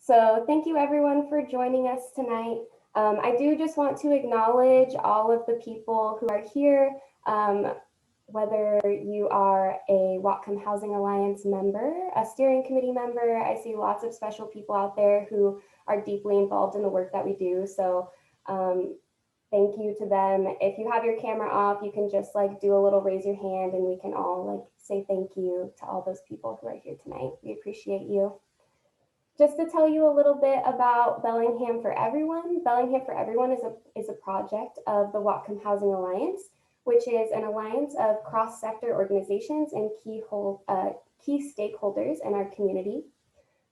So thank you everyone for joining us tonight. I do just want to acknowledge all of the people who are here, whether you are a Whatcom Housing Alliance member, a steering committee member. I see lots of special people out there who are deeply involved in the work that we do. So thank you to them. If you have your camera off, you can just like do a little raise your hand and we can all like say thank you to all those people who are here tonight. We appreciate you. Just to tell you a little bit about Bellingham for Everyone, Bellingham for Everyone is a project of the Whatcom Housing Alliance, which is an alliance of cross-sector organizations and key stakeholders in our community.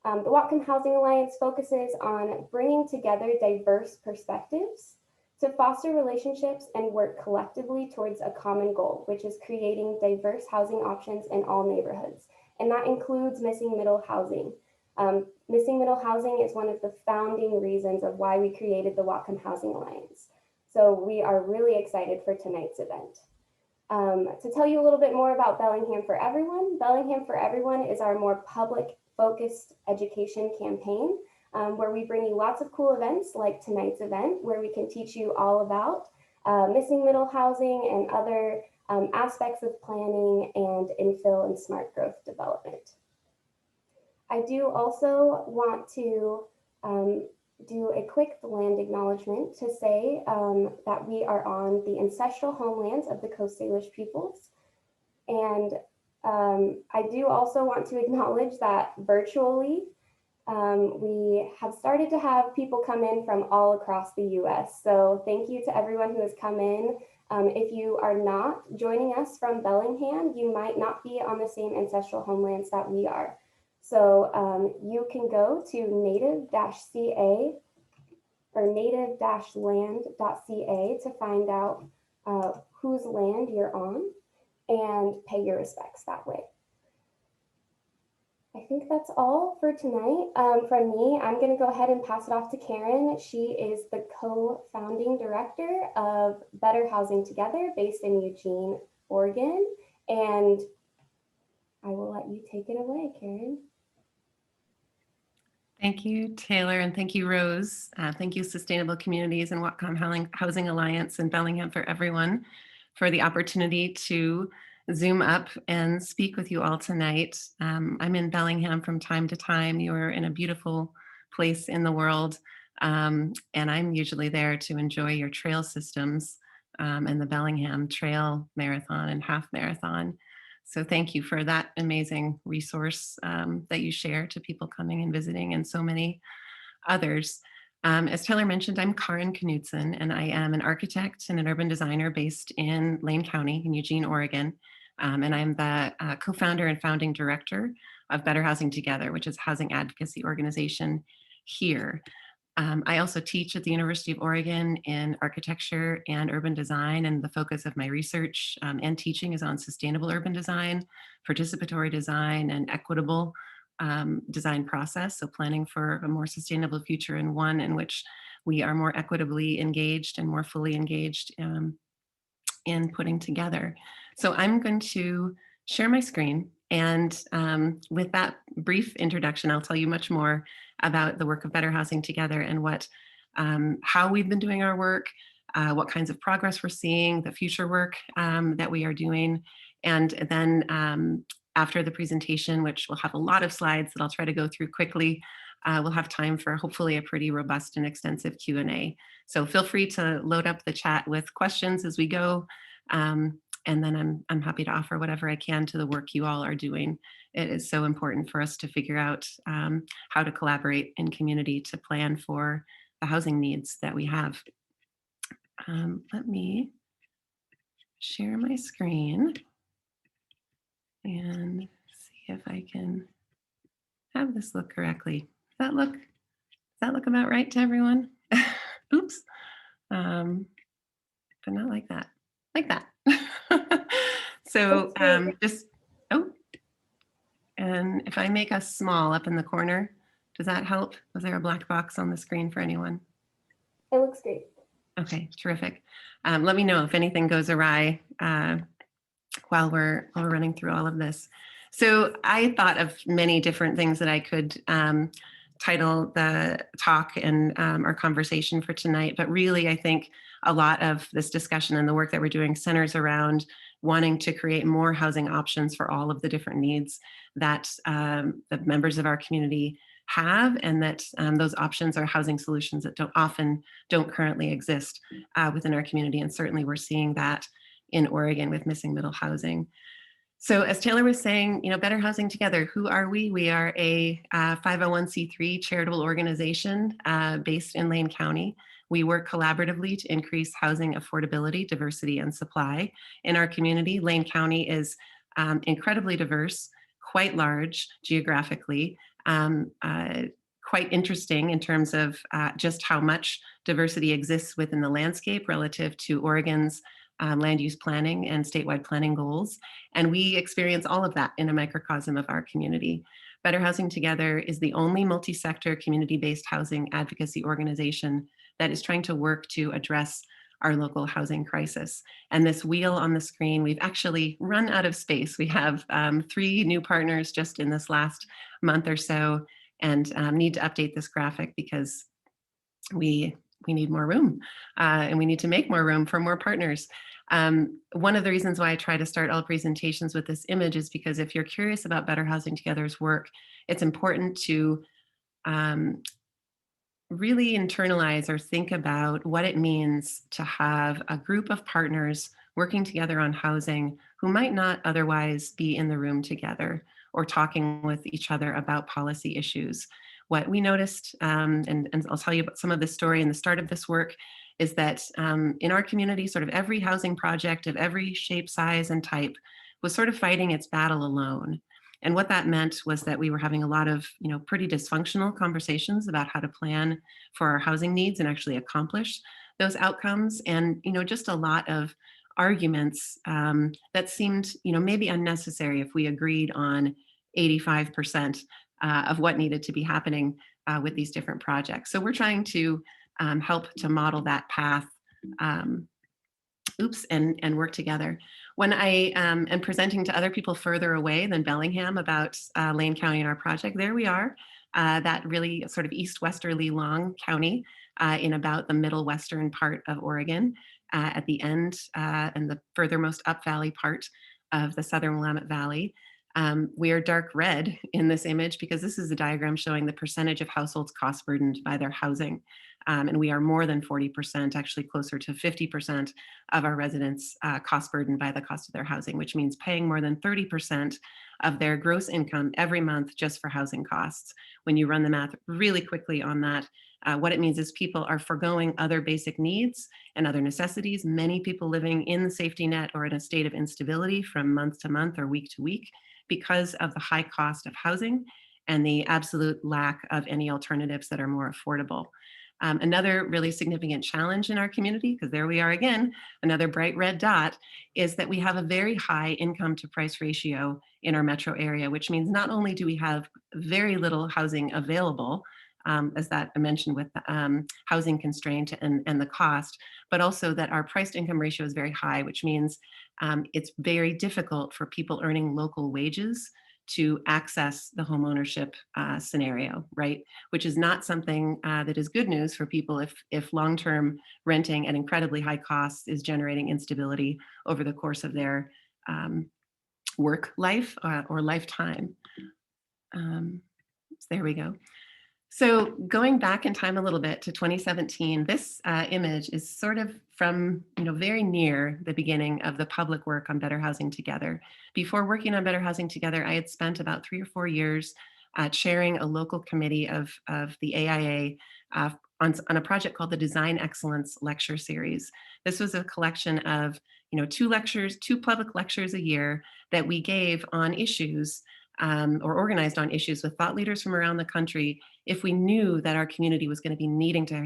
The Whatcom Housing Alliance focuses on bringing together diverse perspectives to foster relationships and work collectively towards a common goal, which is creating diverse housing options in all neighborhoods. And that includes missing middle housing. Missing middle housing is one of the founding reasons of why we created the Whatcom Housing Alliance. So we are really excited for tonight's event. To tell you a little bit more about Bellingham for Everyone is our more public-focused education campaign where we bring you lots of cool events like tonight's event, where we can teach you all about missing middle housing and other aspects of planning and infill and smart growth development. I do also want to do a quick land acknowledgement to say that we are on the ancestral homelands of the Coast Salish peoples. And I do also want to acknowledge that virtually, we have started to have people come in from all across the US. So thank you to everyone who has come in. If you are not joining us from Bellingham, you might not be on the same ancestral homelands that we are. So you can go to native-ca or native-land.ca to find out whose land you're on and pay your respects that way. I think that's all for tonight from me. I'm going to go ahead and pass it off to Kaarin. She is the co-founding director of Better Housing Together based in Eugene, Oregon. And I will let you take it away, Kaarin. Thank you, Taylor, and thank you, Rose. Thank you, Sustainable Communities and Whatcom Housing Alliance and Bellingham for Everyone for the opportunity to Zoom up and speak with you all tonight. I'm in Bellingham from time to time. You are in a beautiful place in the world, and I'm usually there to enjoy your trail systems and the Bellingham Trail Marathon and Half Marathon. So thank you for that amazing resource that you share to people coming and visiting and so many others. As Taylor mentioned, I'm Kaarin Knudson, and I am an architect and an urban designer based in Lane County in Eugene, Oregon. And I'm the co-founder and founding director of Better Housing Together, which is a housing advocacy organization here. I also teach at the University of Oregon in architecture and urban design, and the focus of my research and teaching is on sustainable urban design, participatory design, and equitable design process. So planning for a more sustainable future and one in which we are more equitably engaged and more fully engaged in putting together. So I'm going to share my screen. And with that brief introduction, I'll tell you much more about the work of Better Housing Together and how we've been doing our work, what kinds of progress we're seeing, the future work that we are doing. And then after the presentation, which will have a lot of slides that I'll try to go through quickly, we'll have time for hopefully a pretty robust and extensive Q&A. So feel free to load up the chat with questions as we go. And then I'm happy to offer whatever I can to the work you all are doing. It is so important for us to figure out how to collaborate in community to plan for the housing needs that we have. Let me share my screen and see if I can have this look correctly. Does that look about right to everyone? Oops. But not like that. Like that. So and if I make us small up in the corner, does that help? Was there a black box on the screen for anyone? It looks great. Okay, terrific. Let me know if anything goes awry while we're running through all of this. So I thought of many different things that I could title the talk and our conversation for tonight. But really, I think a lot of this discussion and the work that we're doing centers around wanting to create more housing options for all of the different needs that the members of our community have, and that those options are housing solutions that often don't currently exist within our community. And certainly we're seeing that in Oregon with missing middle housing. So as Taylor was saying, Better Housing Together, who are we? We are a 501c3 charitable organization based in Lane County. We work collaboratively to increase housing affordability, diversity, and supply in our community. Lane County is incredibly diverse, quite large geographically, quite interesting in terms of just how much diversity exists within the landscape relative to Oregon's land use planning and statewide planning goals. And we experience all of that in a microcosm of our community. Better Housing Together is the only multi-sector community-based housing advocacy organization that is trying to work to address our local housing crisis. And this wheel on the screen, we've actually run out of space. We have 3 new partners just in this last month or so, and need to update this graphic because we need more room and we need to make more room for more partners. One of the reasons why I try to start all presentations with this image is because if you're curious about Better Housing Together's work, it's important to really internalize or think about what it means to have a group of partners working together on housing who might not otherwise be in the room together or talking with each other about policy issues. What we noticed, and I'll tell you about some of this story in the start of this work, is that in our community, sort of every housing project of every shape, size, and type was sort of fighting its battle alone. And what that meant was that we were having a lot of, pretty dysfunctional conversations about how to plan for our housing needs and actually accomplish those outcomes. And, just a lot of arguments that seemed, maybe unnecessary if we agreed on 85% of what needed to be happening with these different projects. So we're trying to help to model that path and work together. When I am presenting to other people further away than Bellingham about Lane County and our project, there we are, that really sort of east-westerly long county in about the middle western part of Oregon, at the end and the furthermost up valley part of the southern Willamette Valley. We are dark red in this image because this is a diagram showing the percentage of households cost burdened by their housing. And we are more than 40%, actually closer to 50% of our residents cost burdened by the cost of their housing, which means paying more than 30% of their gross income every month just for housing costs. When you run the math really quickly on that, what it means is people are forgoing other basic needs and other necessities. Many people living in the safety net or in a state of instability from month to month or week to week because of the high cost of housing and the absolute lack of any alternatives that are more affordable. Another really significant challenge in our community, because there we are again, another bright red dot, is that we have a very high income to price ratio in our metro area, which means not only do we have very little housing available, as that I mentioned with housing constraint and the cost, but also that our price to income ratio is very high, which means it's very difficult for people earning local wages to access the homeownership scenario, right? Which is not something that is good news for people if long-term renting at incredibly high costs is generating instability over the course of their work life or lifetime. So there we go. So going back in time a little bit to 2017, this image is sort of from very near the beginning of the public work on Better Housing Together. Before working on Better Housing Together, I had spent about 3 or 4 years chairing a local committee of the AIA on a project called the Design Excellence Lecture Series. This was a collection of 2 public lectures a year that we gave on issues or organized on issues with thought leaders from around the country if we knew that our community was going to be needing to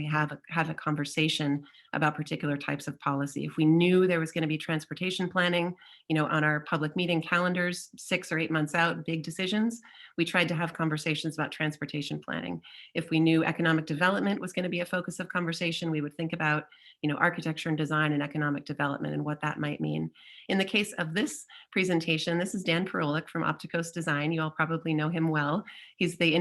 have a conversation about particular types of policy. If we knew there was going to be transportation planning, on our public meeting calendars, 6 or 8 months out, big decisions, we tried to have conversations about transportation planning. If we knew economic development was going to be a focus of conversation, we would think about, architecture and design and economic development and what that might mean. In the case of this presentation, this is Dan Perolik from Opticos Design. You all probably know him well. He's the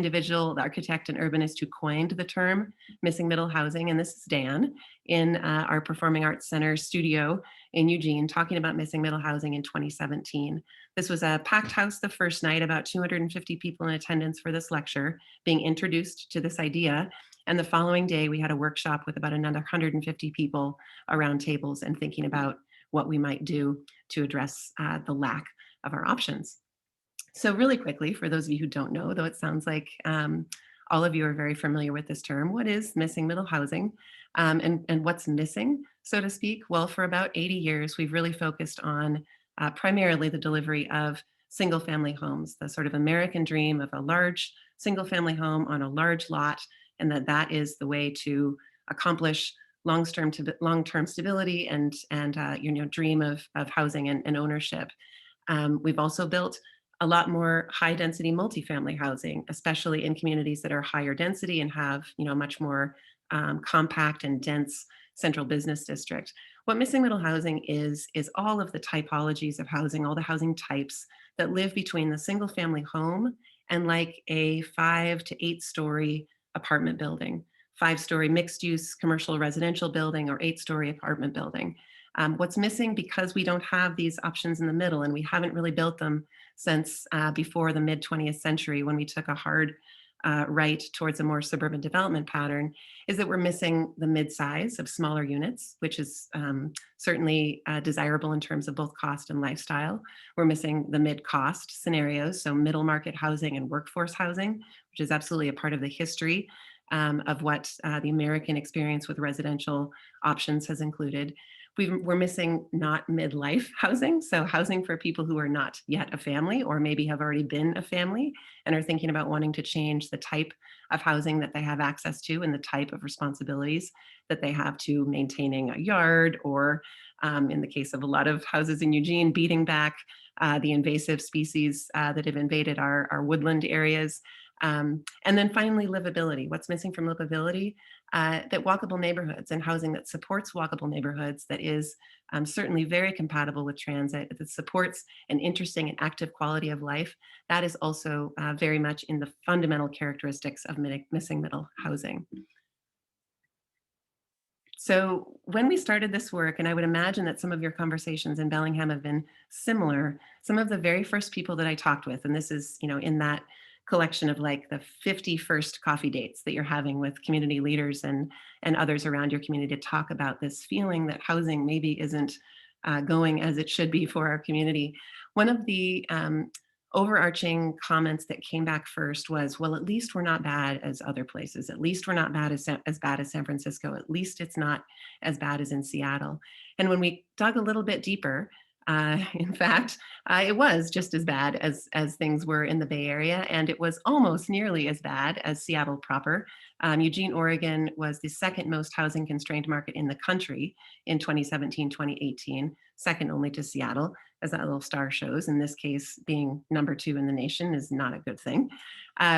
architect an urbanist who coined the term missing middle housing. And this is Dan in our Performing Arts Center studio in Eugene, talking about missing middle housing in 2017. This was a packed house the first night, about 250 people in attendance for this lecture, being introduced to this idea. And the following day, we had a workshop with about another 150 people around tables and thinking about what we might do to address the lack of our options. So really quickly, for those of you who don't know, though it sounds like all of you are very familiar with this term, what is missing middle housing, and what's missing, so to speak? Well, for about 80 years, we've really focused on primarily the delivery of single family homes, the sort of American dream of a large single family home on a large lot, and that is the way to accomplish long-term stability and dream of housing and ownership. We've also built a lot more high density multifamily housing, especially in communities that are higher density and have much more compact and dense central business district. What missing middle housing is all of the typologies of housing, all the housing types that live between the single family home and like a 5 to 8 story apartment building, 5-story mixed use commercial residential building, or 8-story apartment building. What's missing, because we don't have these options in the middle, and we haven't really built them since before the mid 20th century, when we took a hard right towards a more suburban development pattern, is that we're missing the mid-size of smaller units, which is certainly desirable in terms of both cost and lifestyle. We're missing the mid-cost scenarios, so middle market housing and workforce housing, which is absolutely a part of the history of what the American experience with residential options has included. We're missing not midlife housing, so housing for people who are not yet a family, or maybe have already been a family and are thinking about wanting to change the type of housing that they have access to and the type of responsibilities that they have to maintaining a yard, or in the case of a lot of houses in Eugene, beating back the invasive species that have invaded our woodland areas. And then finally, livability. What's missing from livability? That walkable neighborhoods and housing that supports walkable neighborhoods, that is certainly very compatible with transit, that supports an interesting and active quality of life, that is also very much in the fundamental characteristics of missing middle housing. So when we started this work, and I would imagine that some of your conversations in Bellingham have been similar, some of the very first people that I talked with, and this is, in that collection of like the 50 first coffee dates that you're having with community leaders and others around your community to talk about this feeling that housing maybe isn't going as it should be for our community. One of the overarching comments that came back first was, well, at least we're not bad as other places. At least we're not bad as bad as San Francisco. At least it's not as bad as in Seattle. And when we dug a little bit deeper, in fact, it was just as bad as things were in the Bay Area, and it was almost nearly as bad as Seattle proper. Eugene, Oregon was the second most housing constrained market in the country in 2017, 2018, second only to Seattle, as that little star shows. In this case, being number 2 in the nation is not a good thing.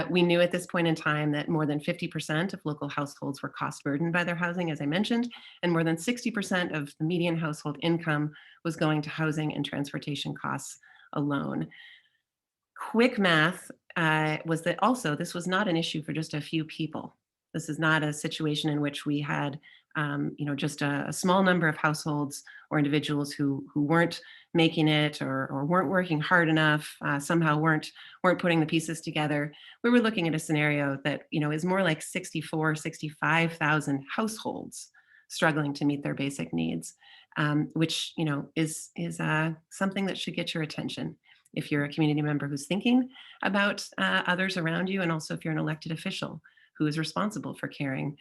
We knew at this point in time that more than 50% of local households were cost burdened by their housing, as I mentioned, and more than 60% of the median household income was going to housing and transportation costs alone. Quick math was that also this was not an issue for just a few people. This is not a situation in which we had just a small number of households or individuals who weren't making it, or weren't working hard enough, somehow weren't putting the pieces together. We were looking at a scenario that is more like 65,000 households struggling to meet their basic needs, which is something that should get your attention if you're a community member who's thinking about others around you, and also if you're an elected official who is responsible for caring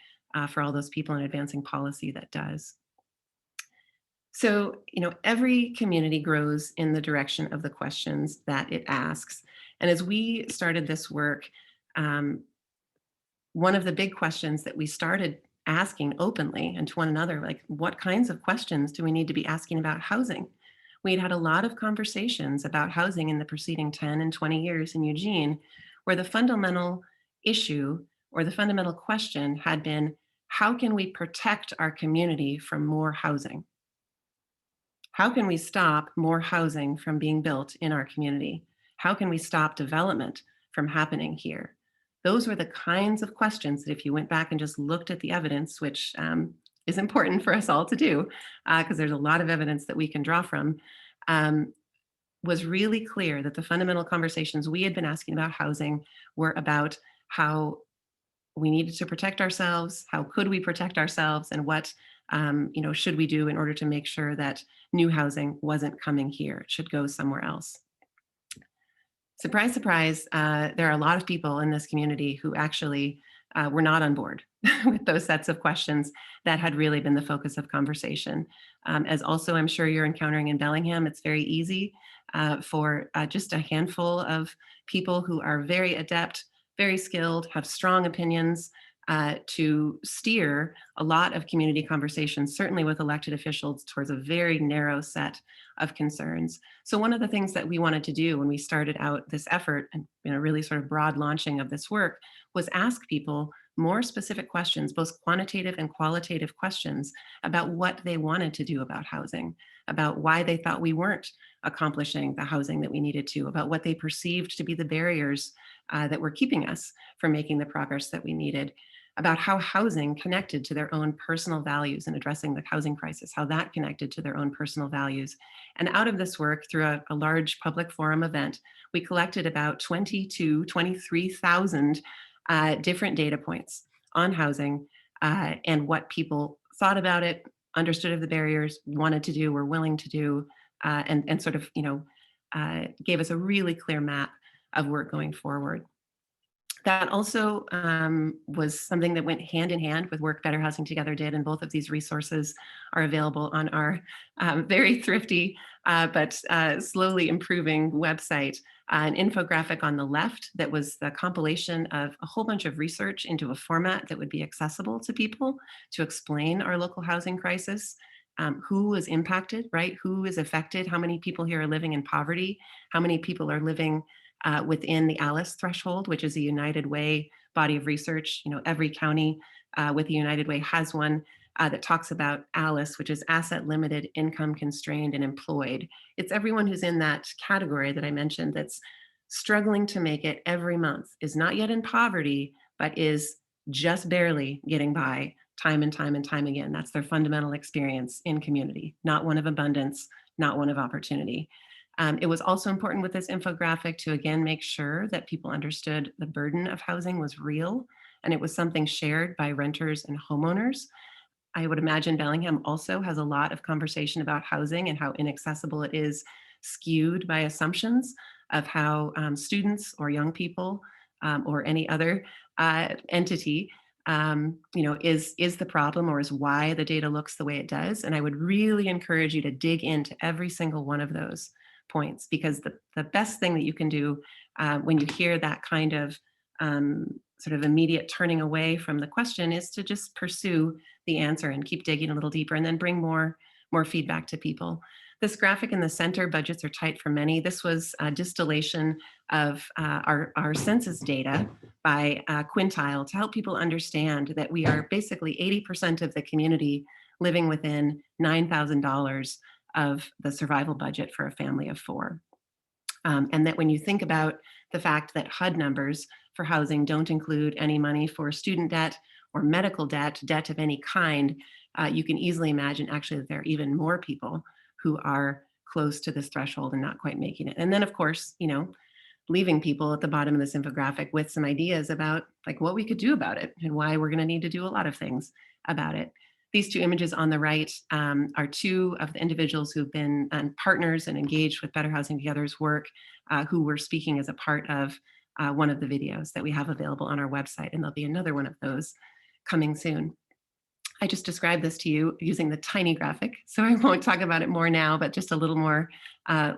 for all those people and advancing policy that does. So, every community grows in the direction of the questions that it asks. And as we started this work, one of the big questions that we started asking openly and to one another, like, what kinds of questions do we need to be asking about housing? We'd had a lot of conversations about housing in the preceding 10 and 20 years in Eugene, where the fundamental issue or the fundamental question had been, how can we protect our community from more housing? How can we stop more housing from being built in our community? How can we stop development from happening here? Those were the kinds of questions that if you went back and just looked at the evidence, which is important for us all to do, because there's a lot of evidence that we can draw from, was really clear that the fundamental conversations we had been asking about housing were about how we needed to protect ourselves, how could we protect ourselves, and what should we do in order to make sure that new housing wasn't coming here, it should go somewhere else. Surprise, surprise, there are a lot of people in this community who actually were not on board with those sets of questions that had really been the focus of conversation. As also I'm sure you're encountering in Bellingham, it's very easy for just a handful of people who are very adept, very skilled, have strong opinions to steer a lot of community conversations, certainly with elected officials, towards a very narrow set of concerns. So one of the things that we wanted to do when we started out this effort and really sort of broad launching of this work was ask people more specific questions, both quantitative and qualitative questions about what they wanted to do about housing, about why they thought we weren't accomplishing the housing that we needed to, about what they perceived to be the barriers that were keeping us from making the progress that we needed, about how housing connected to their own personal values and addressing the housing crisis, how that connected to their own personal values. And out of this work, through a large public forum event, we collected about 23,000 different data points on housing and what people thought about it, understood of the barriers, wanted to do, were willing to do, and sort of, gave us a really clear map of work going forward. That also was something that went hand in hand with work Better Housing Together did, and both of these resources are available on our very thrifty but slowly improving website. An infographic on the left that was the compilation of a whole bunch of research into a format that would be accessible to people to explain our local housing crisis. Who was impacted, right? Who is affected? How many people here are living in poverty? How many people are living within the ALICE threshold, which is a United Way body of research? Every county with the United Way has one that talks about ALICE, which is asset limited, income constrained, and employed. It's everyone who's in that category that I mentioned that's struggling to make it every month, is not yet in poverty, but is just barely getting by time and time and time again. That's their fundamental experience in community, not one of abundance, not one of opportunity. It was also important with this infographic to again make sure that people understood the burden of housing was real, and it was something shared by renters and homeowners. I would imagine Bellingham also has a lot of conversation about housing and how inaccessible it is, skewed by assumptions of how students or young people or any other entity is the problem, or is why the data looks the way it does. And I would really encourage you to dig into every single one of those points, because the best thing that you can do when you hear that kind of sort of immediate turning away from the question is to just pursue the answer and keep digging a little deeper, and then bring more feedback to people. This graphic in the center, budgets are tight for many. This was a distillation of our census data by quintile to help people understand that we are basically 80% of the community living within $9,000 of the survival budget for a family of four. And that when you think about the fact that HUD numbers for housing don't include any money for student debt or medical debt, debt of any kind, you can easily imagine actually that there are even more people who are close to this threshold and not quite making it. And then of course, leaving people at the bottom of this infographic with some ideas about like what we could do about it and why we're going to need to do a lot of things about it. These two images on the right are two of the individuals who've been partners and engaged with Better Housing Together's work, who were speaking as a part of one of the videos that we have available on our website, and there'll be another one of those coming soon. I just described this to you using the tiny graphic, so I won't talk about it more now, but just a little more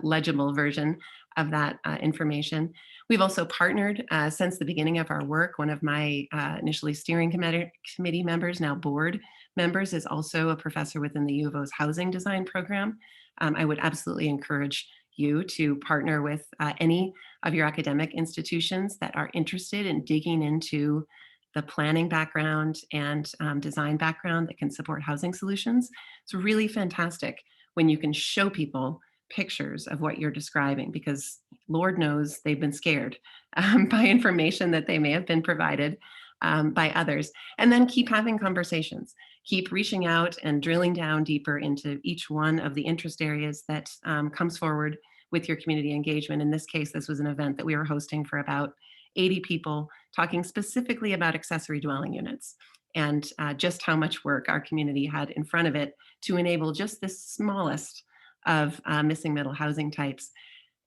legible version of that information. We've also partnered since the beginning of our work. One of my initially steering committee members, now board members, is also a professor within the U of O's housing design program. I would absolutely encourage you to partner with any of your academic institutions that are interested in digging into the planning background and design background that can support housing solutions. It's really fantastic when you can show people pictures of what you're describing, because Lord knows they've been scared by information that they may have been provided by others. And then keep having conversations, keep reaching out and drilling down deeper into each one of the interest areas that comes forward with your community engagement. In this case, this was an event that we were hosting for about 80 people, talking specifically about accessory dwelling units and just how much work our community had in front of it to enable just the smallest of missing middle housing types.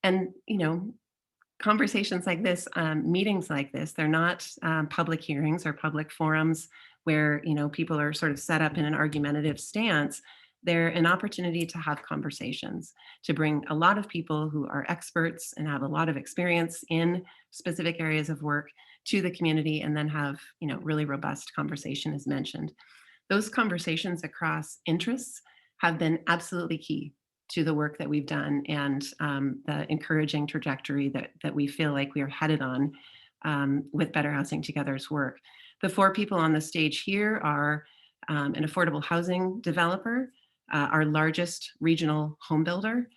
And, conversations like this, meetings like this, they're not public hearings or public forums where, people are sort of set up in an argumentative stance. They're an opportunity to have conversations, to bring a lot of people who are experts and have a lot of experience in specific areas of work to the community, and then have, really robust conversation as mentioned. Those conversations across interests have been absolutely key to the work that we've done, and the encouraging trajectory that we feel like we are headed on with Better Housing Together's work. The 4 people on the stage here are an affordable housing developer, our largest regional home builder,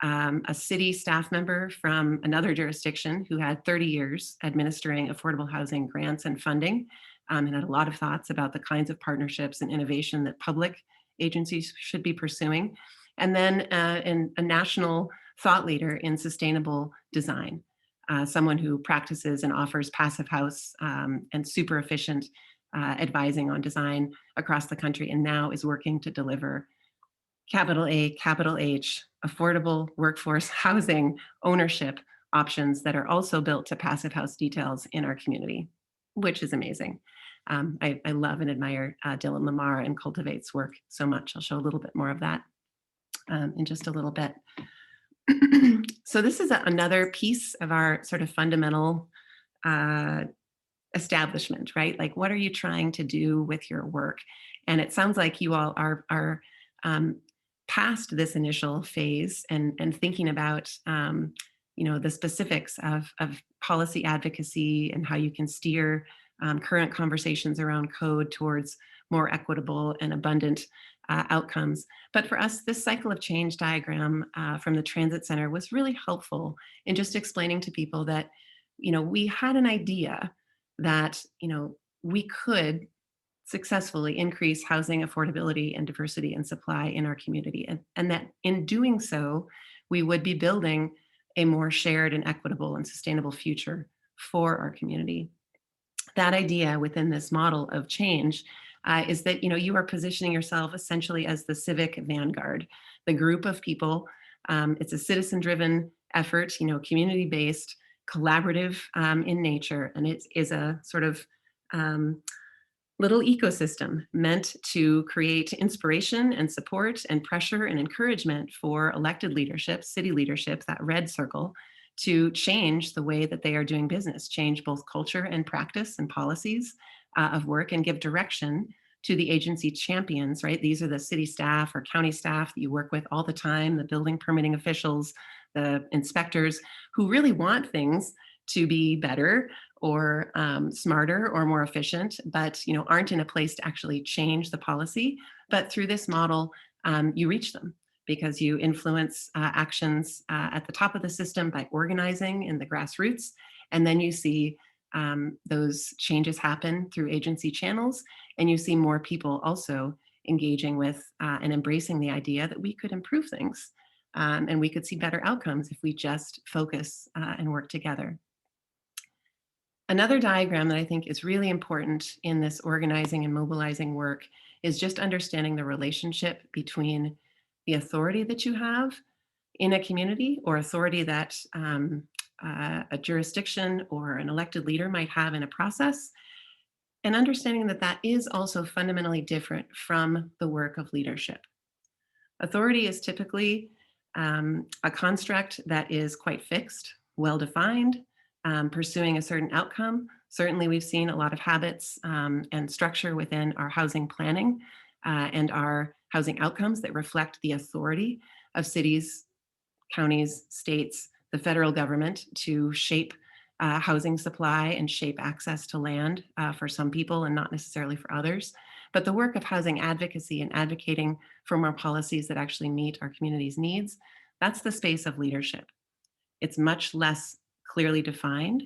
a city staff member from another jurisdiction who had 30 years administering affordable housing grants and funding, and had a lot of thoughts about the kinds of partnerships and innovation that public agencies should be pursuing. And then a national thought leader in sustainable design, someone who practices and offers passive house and super efficient advising on design across the country, and now is working to deliver capital A, capital H, affordable workforce housing ownership options that are also built to passive house details in our community, which is amazing. I love and admire Dylan Lamar and Cultivate's work so much. I'll show a little bit more of that in just a little bit. So this is another piece of our sort of fundamental establishment, right? Like, what are you trying to do with your work? And it sounds like you all are past this initial phase and thinking about the specifics of policy advocacy and how you can steer current conversations around code towards more equitable and abundant outcomes. But for us, this cycle of change diagram from the Transit Center was really helpful in just explaining to people that, we had an idea that, we could successfully increase housing affordability and diversity and supply in our community. And that in doing so, we would be building a more shared and equitable and sustainable future for our community. That idea within this model of change is that you are positioning yourself essentially as the civic vanguard, the group of people. It's a citizen-driven effort, community-based, collaborative in nature, and it is a sort of little ecosystem meant to create inspiration and support and pressure and encouragement for elected leadership, city leadership, that red circle, to change the way that they are doing business, change both culture and practice and policies of work, and give direction to the agency champions, right? These are the city staff or county staff that you work with all the time, the building permitting officials, the inspectors, who really want things to be better or smarter or more efficient, but aren't in a place to actually change the policy. But through this model, you reach them because you influence actions at the top of the system by organizing in the grassroots. And then you see those changes happen through agency channels, and you see more people also engaging with and embracing the idea that we could improve things and we could see better outcomes if we just focus and work together. Another diagram that I think is really important in this organizing and mobilizing work is just understanding the relationship between the authority that you have in a community, or authority that a jurisdiction or an elected leader might have in a process, and understanding that that is also fundamentally different from the work of leadership. Authority is typically a construct that is quite fixed, well-defined, pursuing a certain outcome. Certainly, we've seen a lot of habits and structure within our housing planning and our housing outcomes that reflect the authority of cities, counties, states, the federal government to shape housing supply and shape access to land for some people and not necessarily for others. But the work of housing advocacy and advocating for more policies that actually meet our community's needs, that's the space of leadership. It's much less clearly defined.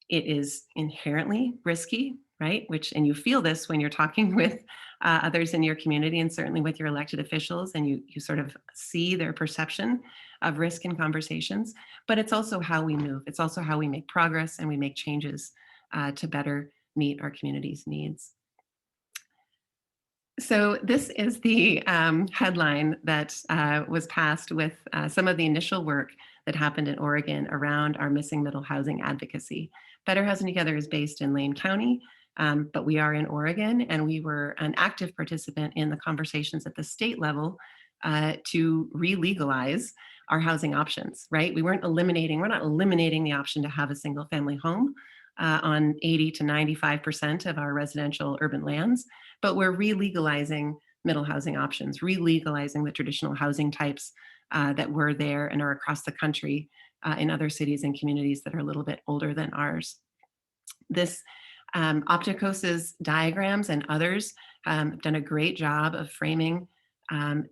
It is inherently risky, right? And you feel this when you're talking with others in your community, and certainly with your elected officials, and you sort of see their perception of risk in conversations. But it's also how we move. It's also how we make progress and we make changes to better meet our community's needs. So this is the headline that was passed with some of the initial work that happened in Oregon around our missing middle housing advocacy. Better Housing Together is based in Lane County, but we are in Oregon, and we were an active participant in the conversations at the state level to re-legalize our housing options, right? We're not eliminating the option to have a single family home on 80 to 95% of our residential urban lands, but we're re-legalizing middle housing options, re-legalizing the traditional housing types that were there and are across the country in other cities and communities that are a little bit older than ours. This Opticos's diagrams and others have done a great job of framing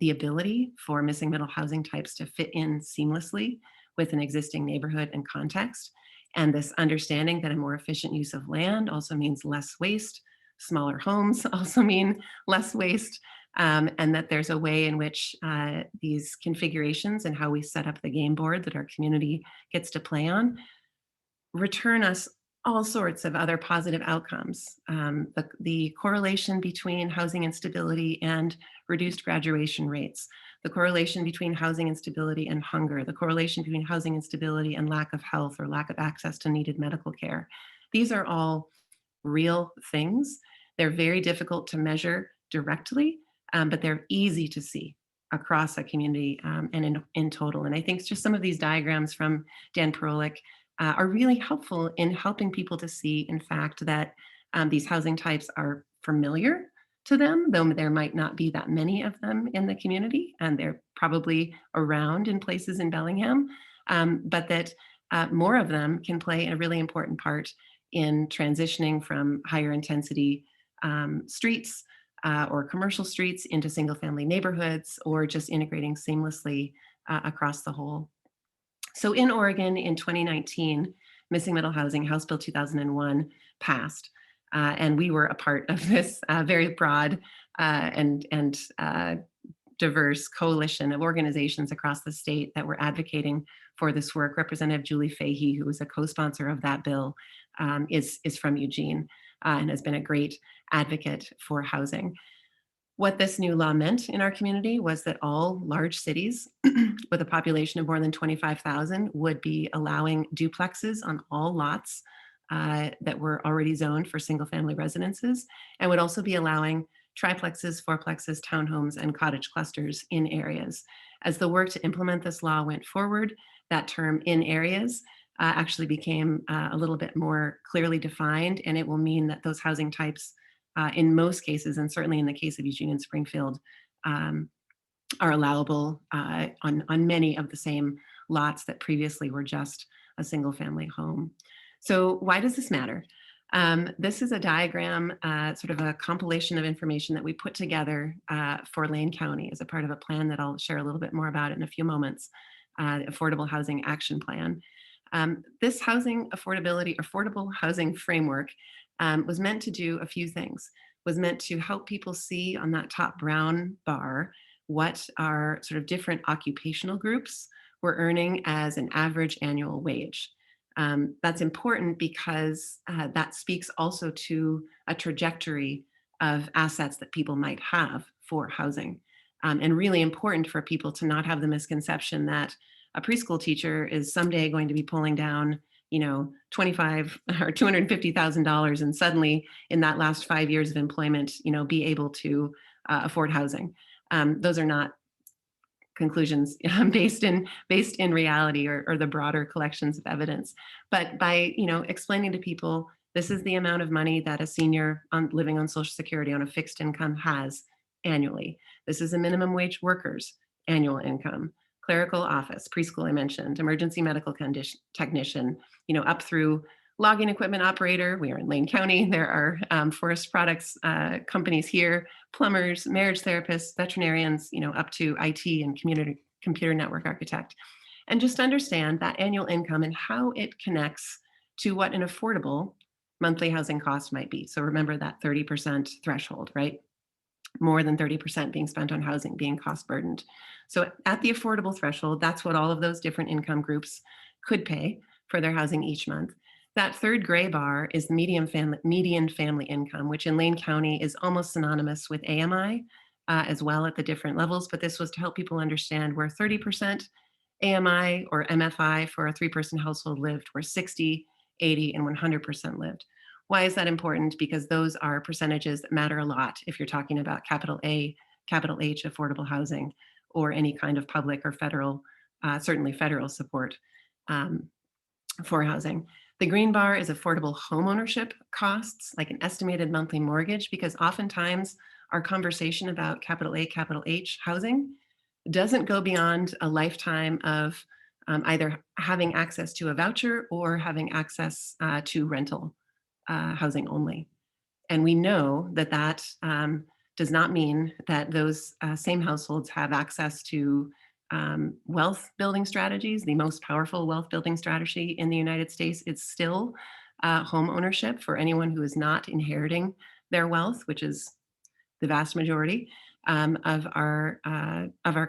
the ability for missing middle housing types to fit in seamlessly with an existing neighborhood and context. And this understanding that a more efficient use of land also means less waste, smaller homes also mean less waste, and that there's a way in which these configurations and how we set up the game board that our community gets to play on return us all sorts of other positive outcomes. The correlation between housing instability and reduced graduation rates, the correlation between housing instability and hunger, the correlation between housing instability and lack of health or lack of access to needed medical care. These are all real things. They're very difficult to measure directly, but they're easy to see across a community and in total. And I think just some of these diagrams from Dan Perolik are really helpful in helping people to see, in fact, that these housing types are familiar to them, though there might not be that many of them in the community, and they're probably around in places in Bellingham, but that more of them can play a really important part in transitioning from higher intensity streets or commercial streets into single family neighborhoods, or just integrating seamlessly across the whole. So in Oregon in 2019, Missing Middle Housing, House Bill 2001 passed. And we were a part of this very broad and diverse coalition of organizations across the state that were advocating for this work. Representative Julie Fahey, who was a co-sponsor of that bill, is from Eugene and has been a great advocate for housing. What this new law meant in our community was that all large cities with a population of more than 25,000 would be allowing duplexes on all lots that were already zoned for single family residences, and would also be allowing triplexes, fourplexes, townhomes, and cottage clusters in areas. As the work to implement this law went forward, that term in areas actually became a little bit more clearly defined, and it will mean that those housing types in most cases, and certainly in the case of Eugene and Springfield, are allowable on many of the same lots that previously were just a single family home. So why does this matter? This is a diagram, sort of a compilation of information that we put together for Lane County as a part of a plan that I'll share a little bit more about in a few moments, the Affordable Housing Action Plan. This affordable housing framework was meant to do a few things. Was meant to help people see on that top brown bar what our sort of different occupational groups were earning as an average annual wage. That's important because that speaks also to a trajectory of assets that people might have for housing. And really important for people to not have the misconception that a preschool teacher is someday going to be pulling down, $25,000 or $250,000, and suddenly in that last 5 years of employment, be able to afford housing. Those are not conclusions based in reality or the broader collections of evidence. But by explaining to people, this is the amount of money that a senior living on Social Security on a fixed income has annually. This is a minimum wage worker's annual income. Clerical office, preschool I mentioned, emergency medical technician, up through logging equipment operator. We are in Lane County. There are forest products companies here, plumbers, marriage therapists, veterinarians, up to IT and computer network architect. and just understand that annual income and how it connects to what an affordable monthly housing cost might be. So remember that 30% threshold, right? More than 30% being spent on housing, being cost burdened. So at the affordable threshold, that's what all of those different income groups could pay for their housing each month. That third gray bar is the median family income, which in Lane County is almost synonymous with AMI as well at the different levels. But this was to help people understand where 30% AMI or MFI for a 3-person household lived, where 60, 80, and 100% lived. Why is that important? Because those are percentages that matter a lot if you're talking about capital A, capital H affordable housing, or any kind of public or federal, certainly federal support um, for housing. The green bar is affordable homeownership costs, like an estimated monthly mortgage, because oftentimes our conversation about capital A, capital H housing doesn't go beyond a lifetime of either having access to a voucher or having access to rental housing only. And we know that that does not mean that those same households have access to wealth building strategies. The most powerful wealth building strategy in the United States is still home ownership for anyone who is not inheriting their wealth, which is the vast majority of our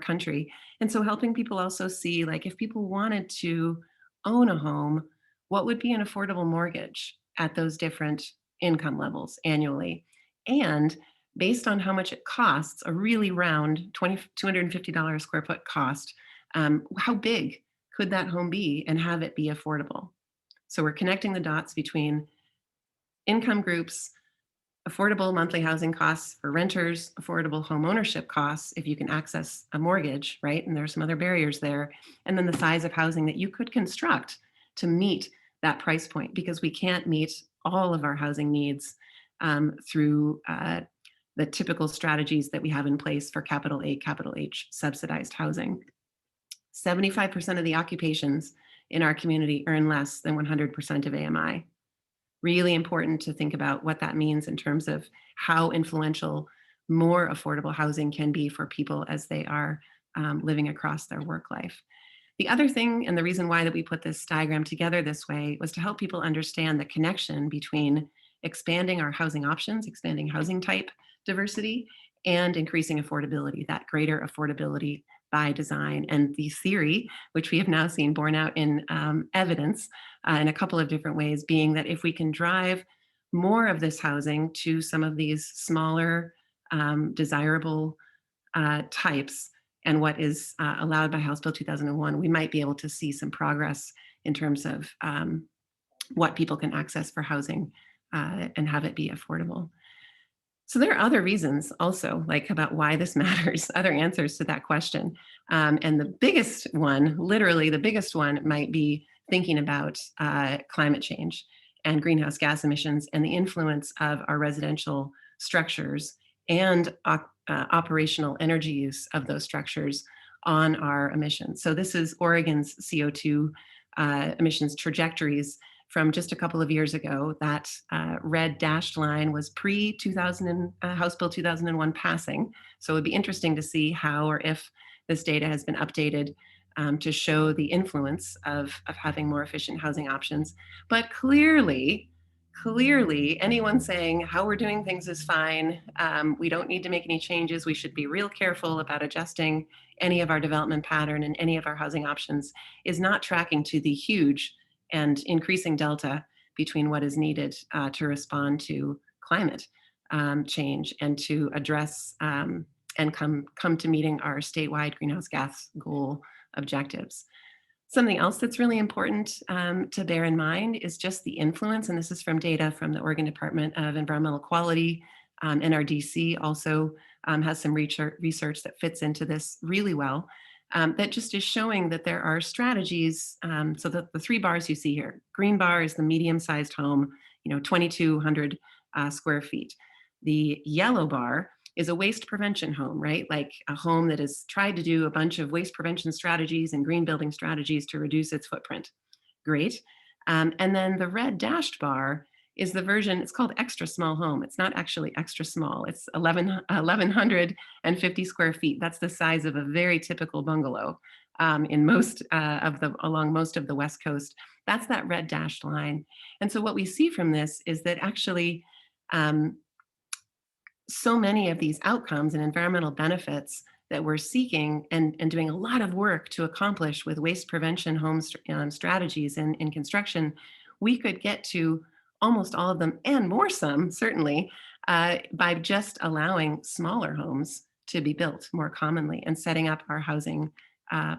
country. And so helping people also see, like, if people wanted to own a home, what would be an affordable mortgage at those different income levels annually? And based on how much it costs, a really round $250 a square foot cost, how big could that home be and have it be affordable? So we're connecting the dots between income groups, affordable monthly housing costs for renters, affordable home ownership costs if you can access a mortgage, right? And there's some other barriers there. And then the size of housing that you could construct to meet that price point, because we can't meet all of our housing needs through the typical strategies that we have in place for capital A, capital H subsidized housing. 75% of the occupations in our community earn less than 100% of AMI. Really important to think about what that means in terms of how influential more affordable housing can be for people as they are living across their work life. The other thing, and the reason why that we put this diagram together this way, was to help people understand the connection between expanding our housing options, expanding housing type diversity, and increasing affordability, that greater affordability by design. And the theory, which we have now seen borne out in evidence in a couple of different ways, being that if we can drive more of this housing to some of these smaller, desirable types and what is allowed by House Bill 2001, we might be able to see some progress in terms of what people can access for housing and have it be affordable. So there are other reasons also, like, about why this matters, other answers to that question. And the biggest one, literally the biggest one, might be thinking about climate change and greenhouse gas emissions and the influence of our residential structures and operational energy use of those structures on our emissions. So this is Oregon's CO2 emissions trajectories from just a couple of years ago. That red dashed line was pre-2000 House Bill 2001 passing. So it would be interesting to see how or if this data has been updated to show the influence of having more efficient housing options. But clearly, anyone saying how we're doing things is fine, we don't need to make any changes, we should be real careful about adjusting any of our development pattern and any of our housing options, is not tracking to the huge and increasing delta between what is needed to respond to climate change and to address and come to meeting our statewide greenhouse gas goal objectives. Something else that's really important to bear in mind is just the influence, and this is from data from the Oregon Department of Environmental Quality. NRDC also has some research that fits into this really well. That just is showing that there are strategies. So the 3 bars you see here, green bar is the medium-sized home, 2,200 square feet. The yellow bar is a waste prevention home, right? Like a home that has tried to do a bunch of waste prevention strategies and green building strategies to reduce its footprint. Great. And then the red dashed bar is the version, it's called extra small home. It's not actually extra small. It's 1,150 square feet. That's the size of a very typical bungalow in most along most of the West Coast. That's that red dashed line. And so what we see from this is that actually um, so many of these outcomes and environmental benefits that we're seeking and doing a lot of work to accomplish with waste prevention home strategies in construction, we could get to almost all of them and more some, certainly, by just allowing smaller homes to be built more commonly and setting up our housing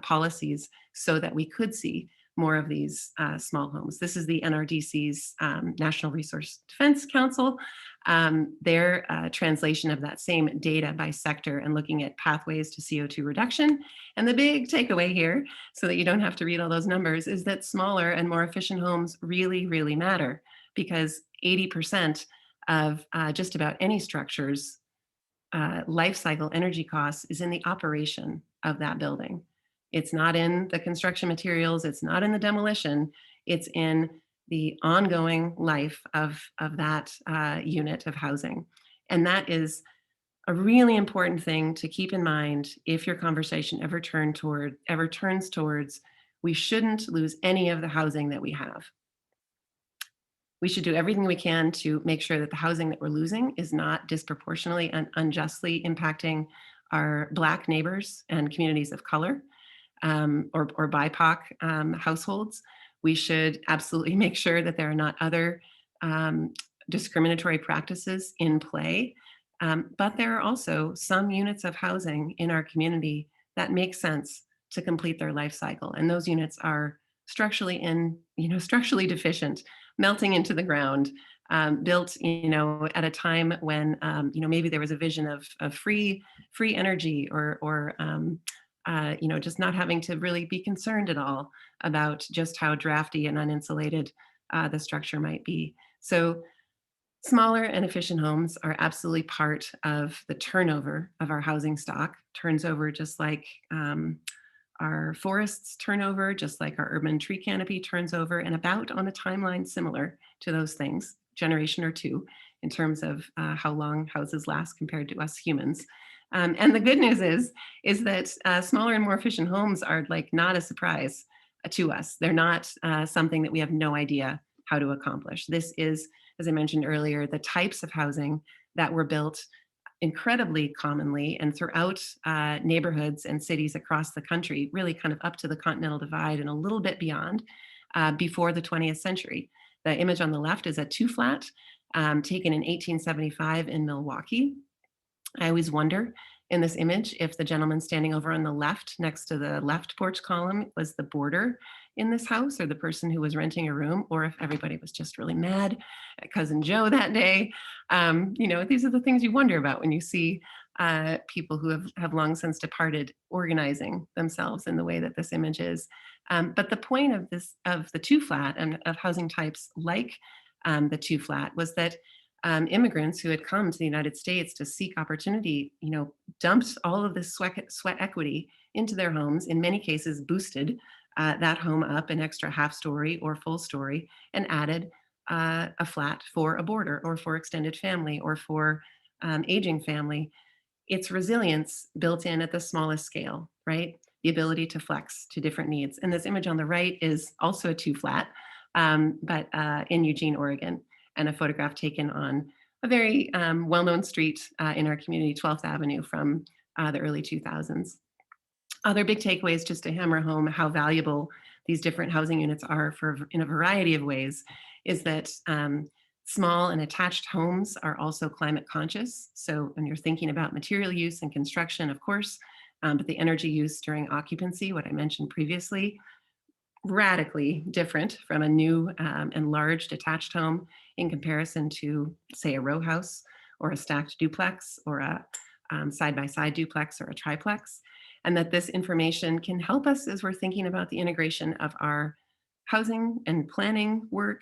policies so that we could see more of these small homes. This is the NRDC's National Resource Defense Council, their translation of that same data by sector and looking at pathways to CO2 reduction. And the big takeaway here, so that you don't have to read all those numbers, is that smaller and more efficient homes really, really matter, because 80% of just about any structure's life cycle energy costs is in the operation of that building. It's not in the construction materials, it's not in the demolition, it's in the ongoing life of that unit of housing. And that is a really important thing to keep in mind if your conversation ever turns towards, we shouldn't lose any of the housing that we have. We should do everything we can to make sure that the housing that we're losing is not disproportionately and unjustly impacting our Black neighbors and communities of color, or BIPOC households. We should absolutely make sure that there are not other discriminatory practices in play. But there are also some units of housing in our community that make sense to complete their life cycle. And those units are structurally deficient, melting into the ground, built, at a time when, maybe there was a vision of free energy or just not having to really be concerned at all about just how drafty and uninsulated the structure might be. So smaller and efficient homes are absolutely part of the turnover of our housing stock. Turns over just like our forests turn over, just like our urban tree canopy turns over, and about on a timeline similar to those things, generation or two, in terms of how long houses last compared to us humans. And the good news is that smaller and more efficient homes are like not a surprise to us. They're not something that we have no idea how to accomplish. This is, as I mentioned earlier, the types of housing that were built incredibly commonly and throughout neighborhoods and cities across the country, really kind of up to the Continental Divide and a little bit beyond, before the 20th century. The image on the left is a two-flat taken in 1875 in Milwaukee. I always wonder in this image if the gentleman standing over on the left next to the left porch column was the boarder in this house or the person who was renting a room, or if everybody was just really mad at Cousin Joe that day. These are the things you wonder about when you see people who have long since departed organizing themselves in the way that this image is. But the point of the two-flat and of housing types like the two-flat was that immigrants who had come to the United States to seek opportunity, dumped all of this sweat equity into their homes, in many cases boosted that home up an extra half story or full story, and added a flat for a boarder or for extended family or for aging family. It's resilience built in at the smallest scale, right? The ability to flex to different needs. And this image on the right is also a two-flat, but in Eugene, Oregon, and a photograph taken on a very well-known street in our community, 12th Avenue, from the early 2000s. Other big takeaways, just to hammer home how valuable these different housing units are in a variety of ways, is that small and attached homes are also climate conscious. So when you're thinking about material use and construction, of course, but the energy use during occupancy, what I mentioned previously, radically different from a new and large detached home in comparison to, say, a row house or a stacked duplex or a side-by-side duplex or a triplex. And that this information can help us as we're thinking about the integration of our housing and planning work,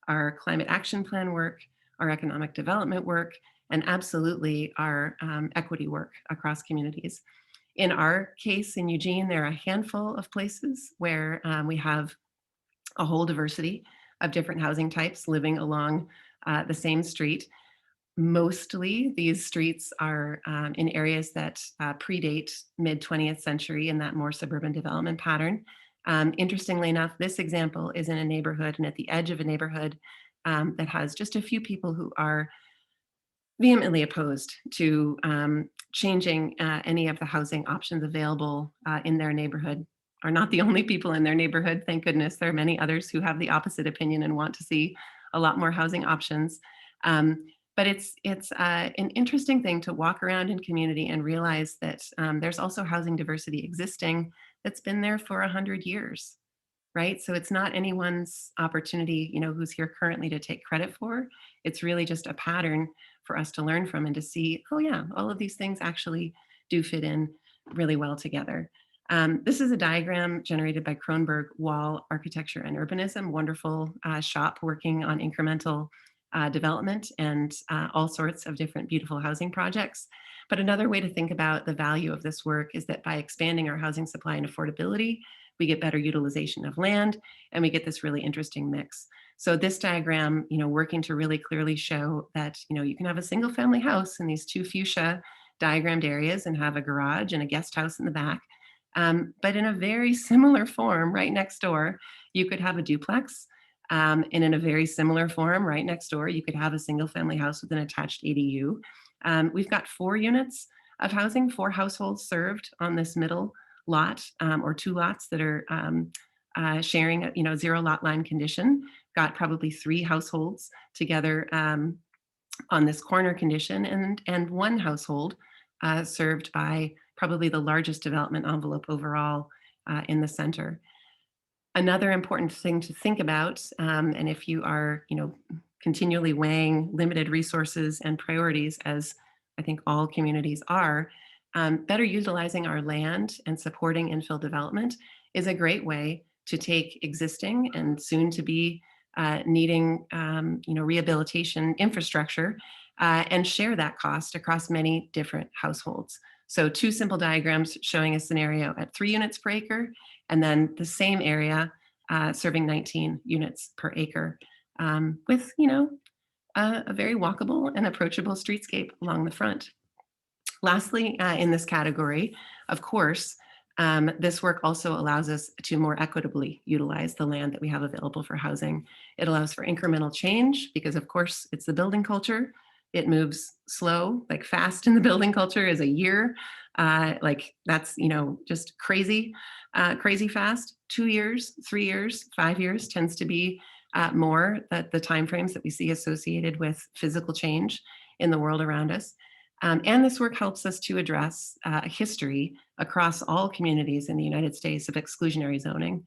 our climate action plan work, our economic development work, and absolutely our equity work across communities. In our case in Eugene, there are a handful of places where we have a whole diversity of different housing types living along the same street. Mostly these streets are in areas that predate mid-20th century in that more suburban development pattern. Interestingly enough, this example is in a neighborhood and at the edge of a neighborhood that has just a few people who are vehemently opposed to changing any of the housing options available in their neighborhood. Are not the only people in their neighborhood, thank goodness. There are many others who have the opposite opinion and want to see a lot more housing options. But it's an interesting thing to walk around in community and realize that there's also housing diversity existing that's been there for 100 years, right? So it's not anyone's opportunity, who's here currently to take credit for. It's really just a pattern for us to learn from and to see, oh yeah, all of these things actually do fit in really well together. This is a diagram generated by Kronberg Wall Architecture and Urbanism, wonderful shop working on incremental development and all sorts of different beautiful housing projects. But another way to think about the value of this work is that by expanding our housing supply and affordability, we get better utilization of land, and we get this really interesting mix. So this diagram, working to really clearly show that, you can have a single family house in these two fuchsia diagrammed areas and have a garage and a guest house in the back. But in a very similar form right next door, you could have a duplex. And in a very similar form right next door, you could have a single family house with an attached ADU. We've got 4 units of housing, 4 households served on this middle lot, or 2 lots that are sharing a 0 lot line condition. Got probably 3 households together on this corner condition, and 1 household served by probably the largest development envelope overall in the center. Another important thing to think about, and if you are, continually weighing limited resources and priorities, as I think all communities are, better utilizing our land and supporting infill development is a great way to take existing and soon to be needing, rehabilitation infrastructure and share that cost across many different households. So 2 simple diagrams showing a scenario at 3 units per acre, and then the same area serving 19 units per acre with, a very walkable and approachable streetscape along the front. Lastly, in this category, of course, this work also allows us to more equitably utilize the land that we have available for housing. It allows for incremental change because, of course, it's the building culture. It moves slow, like fast in the building culture is a year. Like that's, just crazy, crazy fast. 2 years, 3 years, 5 years tends to be more the timeframes that we see associated with physical change in the world around us. And this work helps us to address a history across all communities in the United States of exclusionary zoning.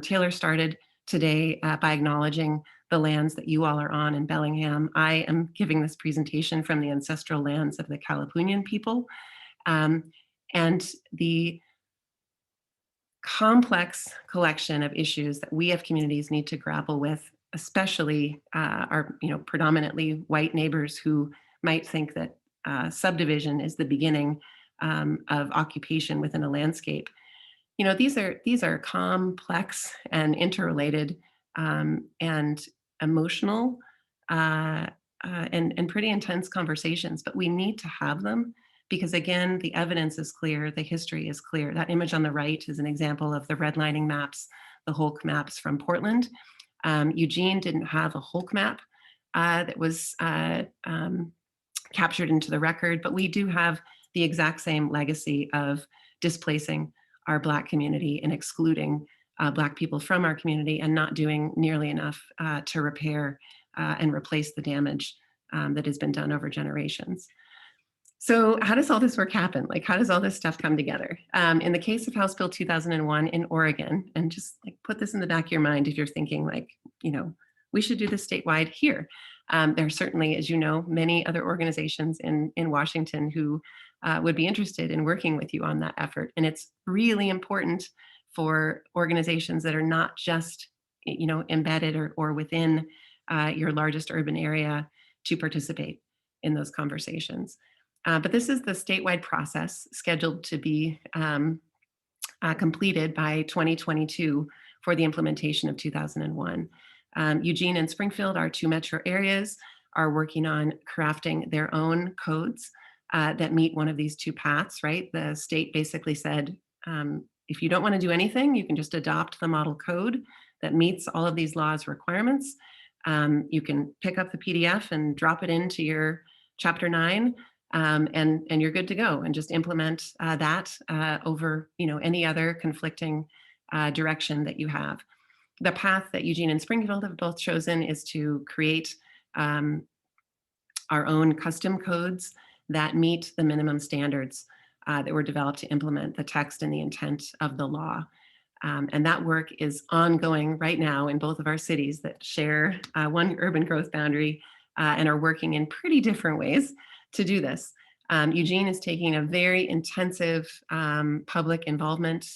Taylor started today by acknowledging the lands that you all are on in Bellingham. I am giving this presentation from the ancestral lands of the Kalapuyan people. And the complex collection of issues that we of communities need to grapple with, especially our predominantly white neighbors who might think that subdivision is the beginning of occupation within a landscape. These are complex and interrelated and emotional and pretty intense conversations, but we need to have them because, again, the evidence is clear, the history is clear. That image on the right is an example of the redlining maps, the Hulk maps from Portland. Eugene didn't have a Hulk map that was captured into the record, but we do have the exact same legacy of displacing our Black community and excluding Black people from our community and not doing nearly enough to repair and replace the damage that has been done over generations. So how does all this work happen? Like, how does all this stuff come together? In the case of House Bill 2001 in Oregon, and just like put this in the back of your mind if you're thinking like, we should do this statewide here. There are certainly, as you know, many other organizations in Washington who would be interested in working with you on that effort. And it's really important for organizations that are not just, embedded or within your largest urban area to participate in those conversations. But this is the statewide process scheduled to be completed by 2022 for the implementation of 2001. Eugene and Springfield are 2 metro areas are working on crafting their own codes that meet one of these two paths, right? The state basically said, if you don't want to do anything, you can just adopt the model code that meets all of these laws requirements. You can pick up the PDF and drop it into your Chapter 9, and you're good to go, and just implement that over any other conflicting direction that you have. The path that Eugene and Springfield have both chosen is to create our own custom codes that meet the minimum standards that were developed to implement the text and the intent of the law. And that work is ongoing right now in both of our cities that share one urban growth boundary and are working in pretty different ways to do this. Eugene is taking a very intensive public involvement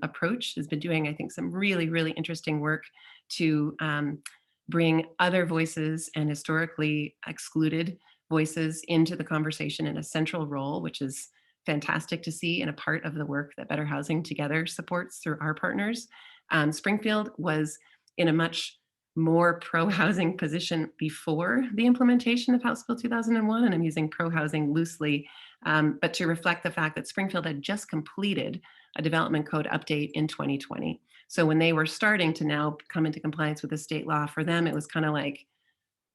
approach, has been doing, I think, some really, really interesting work to bring other voices and historically excluded voices into the conversation in a central role, which is fantastic to see and a part of the work that Better Housing Together supports through our partners. Springfield was in a much more pro-housing position before the implementation of House Bill 2001, and I'm using pro-housing loosely, but to reflect the fact that Springfield had just completed a development code update in 2020. So when they were starting to now come into compliance with the state law, for them, it was kind of like,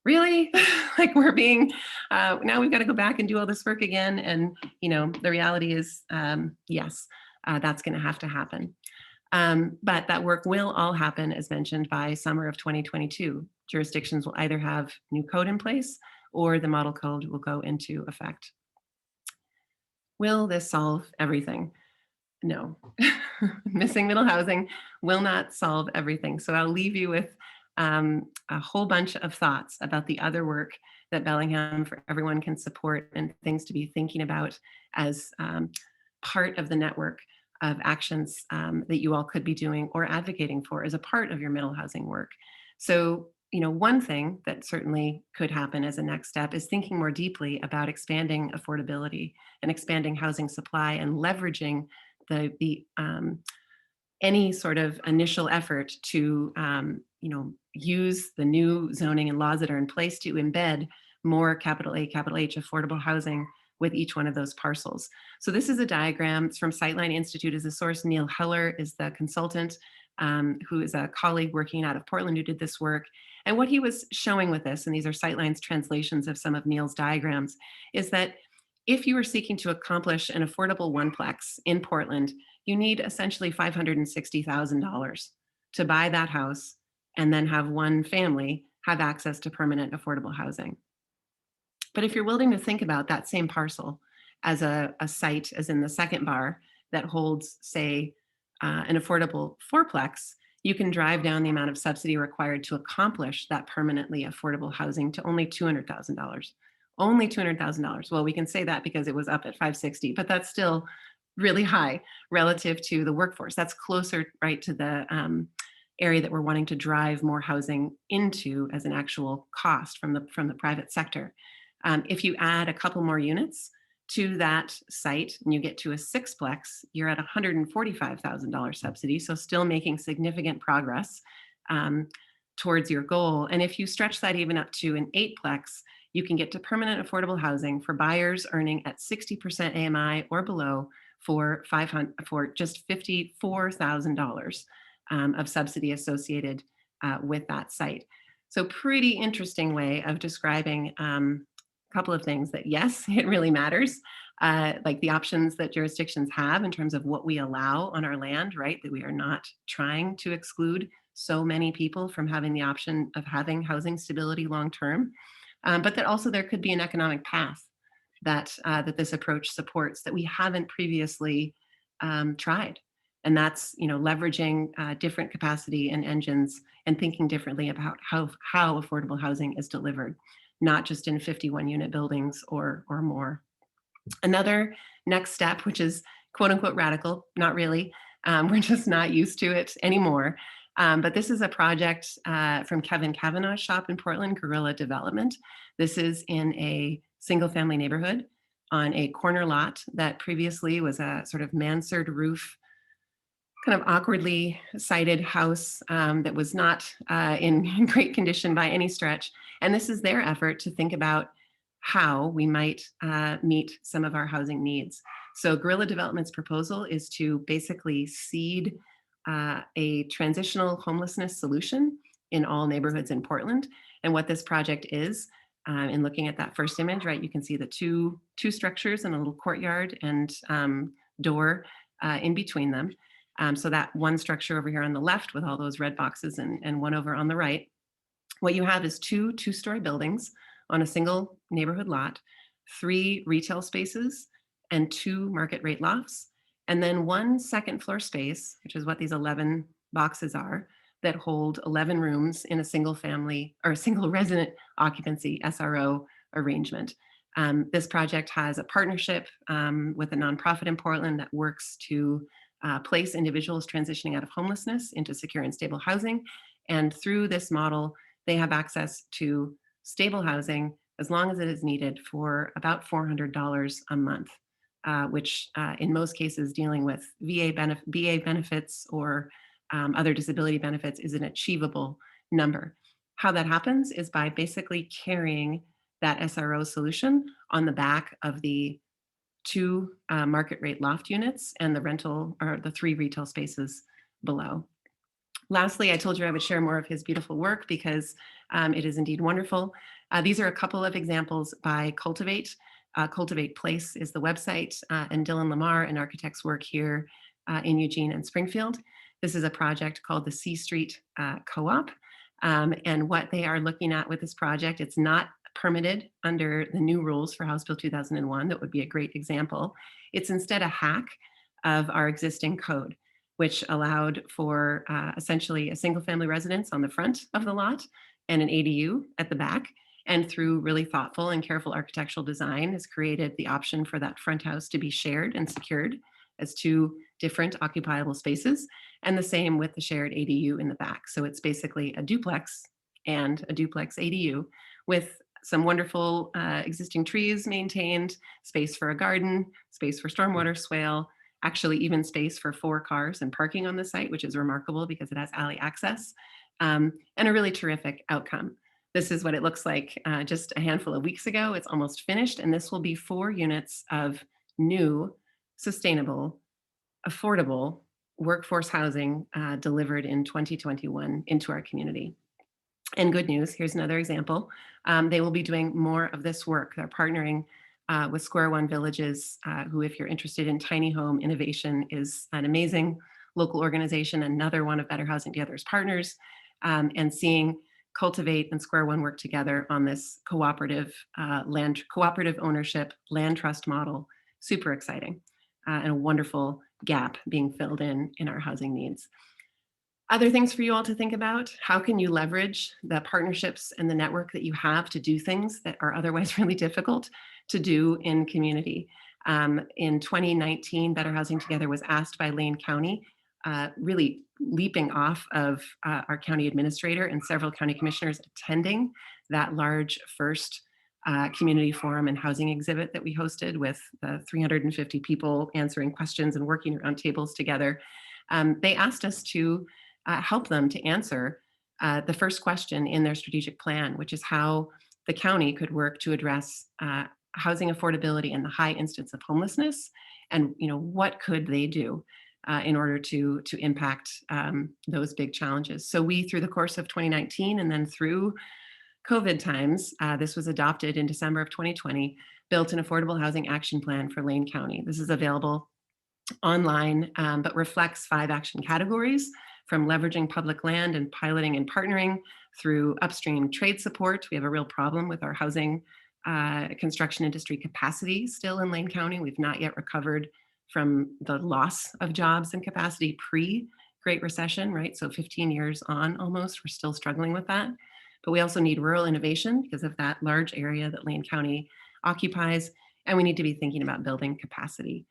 really? Like we're being, now we've got to go back and do all this work again. And, the reality is, yes, that's going to have to happen. But that work will all happen, as mentioned, by summer of 2022. Jurisdictions will either have new code in place or the model code will go into effect. Will this solve everything? No. Missing middle housing will not solve everything. So I'll leave you with a whole bunch of thoughts about the other work that Bellingham for Everyone can support and things to be thinking about as part of the network of actions that you all could be doing or advocating for as a part of your middle housing work. So, one thing that certainly could happen as a next step is thinking more deeply about expanding affordability and expanding housing supply and leveraging the any sort of initial effort to use the new zoning and laws that are in place to embed more capital A, capital H affordable housing with each one of those parcels. So this is a diagram. It's from Sightline Institute as a source. Neil Heller is the consultant who is a colleague working out of Portland who did this work. And what he was showing with this, and these are Sightline's translations of some of Neil's diagrams, is that if you are seeking to accomplish an affordable oneplex in Portland, you need essentially $560,000 to buy that house and then have one family have access to permanent affordable housing. But if you're willing to think about that same parcel as a site, as in the second bar, that holds, say, an affordable fourplex, you can drive down the amount of subsidy required to accomplish that permanently affordable housing to only $200,000. Only $200,000. Well, we can say that because it was up at 560, but that's still really high relative to the workforce. That's closer, right, to the area that we're wanting to drive more housing into as an actual cost from the private sector. If you add a couple more units to that site and you get to a sixplex, you're at $145,000 subsidy, so still making significant progress towards your goal. And if you stretch that even up to an eightplex, you can get to permanent affordable housing for buyers earning at 60% AMI or below for just $54,000 of subsidy associated with that site. So pretty interesting way of describing a couple of things that, yes, it really matters, like the options that jurisdictions have in terms of what we allow on our land, right? That we are not trying to exclude so many people from having the option of having housing stability long-term, but that also there could be an economic path that this approach supports that we haven't previously tried. And that's leveraging different capacity and engines and thinking differently about how affordable housing is delivered, not just in 51 unit buildings or more. Another next step, which is quote unquote radical, not really, we're just not used to it anymore. But this is a project from Kevin Kavanaugh's shop in Portland, Guerrilla Development. This is in a single family neighborhood on a corner lot that previously was a sort of mansard roof kind of awkwardly sited house that was not in great condition by any stretch. And this is their effort to think about how we might meet some of our housing needs. So Guerrilla Development's proposal is to basically seed a transitional homelessness solution in all neighborhoods in Portland. And what this project is, in looking at that first image, right, you can see the two structures and a little courtyard and door in between them. So that one structure over here on the left with all those red boxes and one over on the right, what you have is two-story buildings on a single neighborhood lot, 3 retail spaces, and 2 market rate lofts, and then 1 second floor space, which is what these 11 boxes are, that hold 11 rooms in a single family or a single resident occupancy SRO arrangement. This project has a partnership with a nonprofit in Portland that works to place individuals transitioning out of homelessness into secure and stable housing. And through this model, they have access to stable housing as long as it is needed for about $400 a month, which in most cases dealing with VA benefits or other disability benefits is an achievable number. How that happens is by basically carrying that SRO solution on the back of the 2 market rate loft units and the rental or the 3 retail spaces below. Lastly, I told you I would share more of his beautiful work because it is indeed wonderful. These are a couple of examples by Cultivate. Cultivate Place is the website, and Dylan Lamar, an architect's work here in Eugene and Springfield. This is a project called the C Street Co-op. And what they are looking at with this project, it's not permitted under the new rules for House Bill 2001. That would be a great example. It's instead a hack of our existing code, which allowed for essentially a single family residence on the front of the lot and an ADU at the back. And through really thoughtful and careful architectural design has created the option for that front house to be shared and secured as 2 different occupiable spaces, and the same with the shared ADU in the back. So it's basically a duplex and a duplex ADU with some wonderful existing trees maintained, space for a garden, space for stormwater swale, actually even space for 4 cars and parking on the site, which is remarkable because it has alley access, and a really terrific outcome. This is what it looks like just a handful of weeks ago. It's almost finished, and this will be 4 units of new, sustainable, affordable workforce housing delivered in 2021 into our community. And good news, here's another example. They will be doing more of this work. They're partnering with Square One Villages, who, if you're interested in tiny home innovation, is an amazing local organization, another one of Better Housing Together's partners, and seeing Cultivate and Square One work together on this cooperative ownership land trust model. Super exciting and a wonderful gap being filled in our housing needs. Other things for you all to think about: how can you leverage the partnerships and the network that you have to do things that are otherwise really difficult to do in community? In 2019, Better Housing Together was asked by Lane County, really leaping off of our county administrator and several county commissioners attending that large first community forum and housing exhibit that we hosted with 350 people answering questions and working around tables together. They asked us to help them to answer the first question in their strategic plan, which is how the county could work to address housing affordability and the high instance of homelessness, and what could they do in order to impact those big challenges. So we, through the course of 2019 and then through COVID times, this was adopted in December of 2020, built an affordable housing action plan for Lane County. This is available online, but reflects 5 action categories, from leveraging public land and piloting and partnering through upstream trade support. We have a real problem with our housing construction industry capacity still in Lane County. We've not yet recovered from the loss of jobs and capacity pre-Great Recession, right? So 15 years on almost, we're still struggling with that. But we also need rural innovation because of that large area that Lane County occupies, and we need to be thinking about building capacity.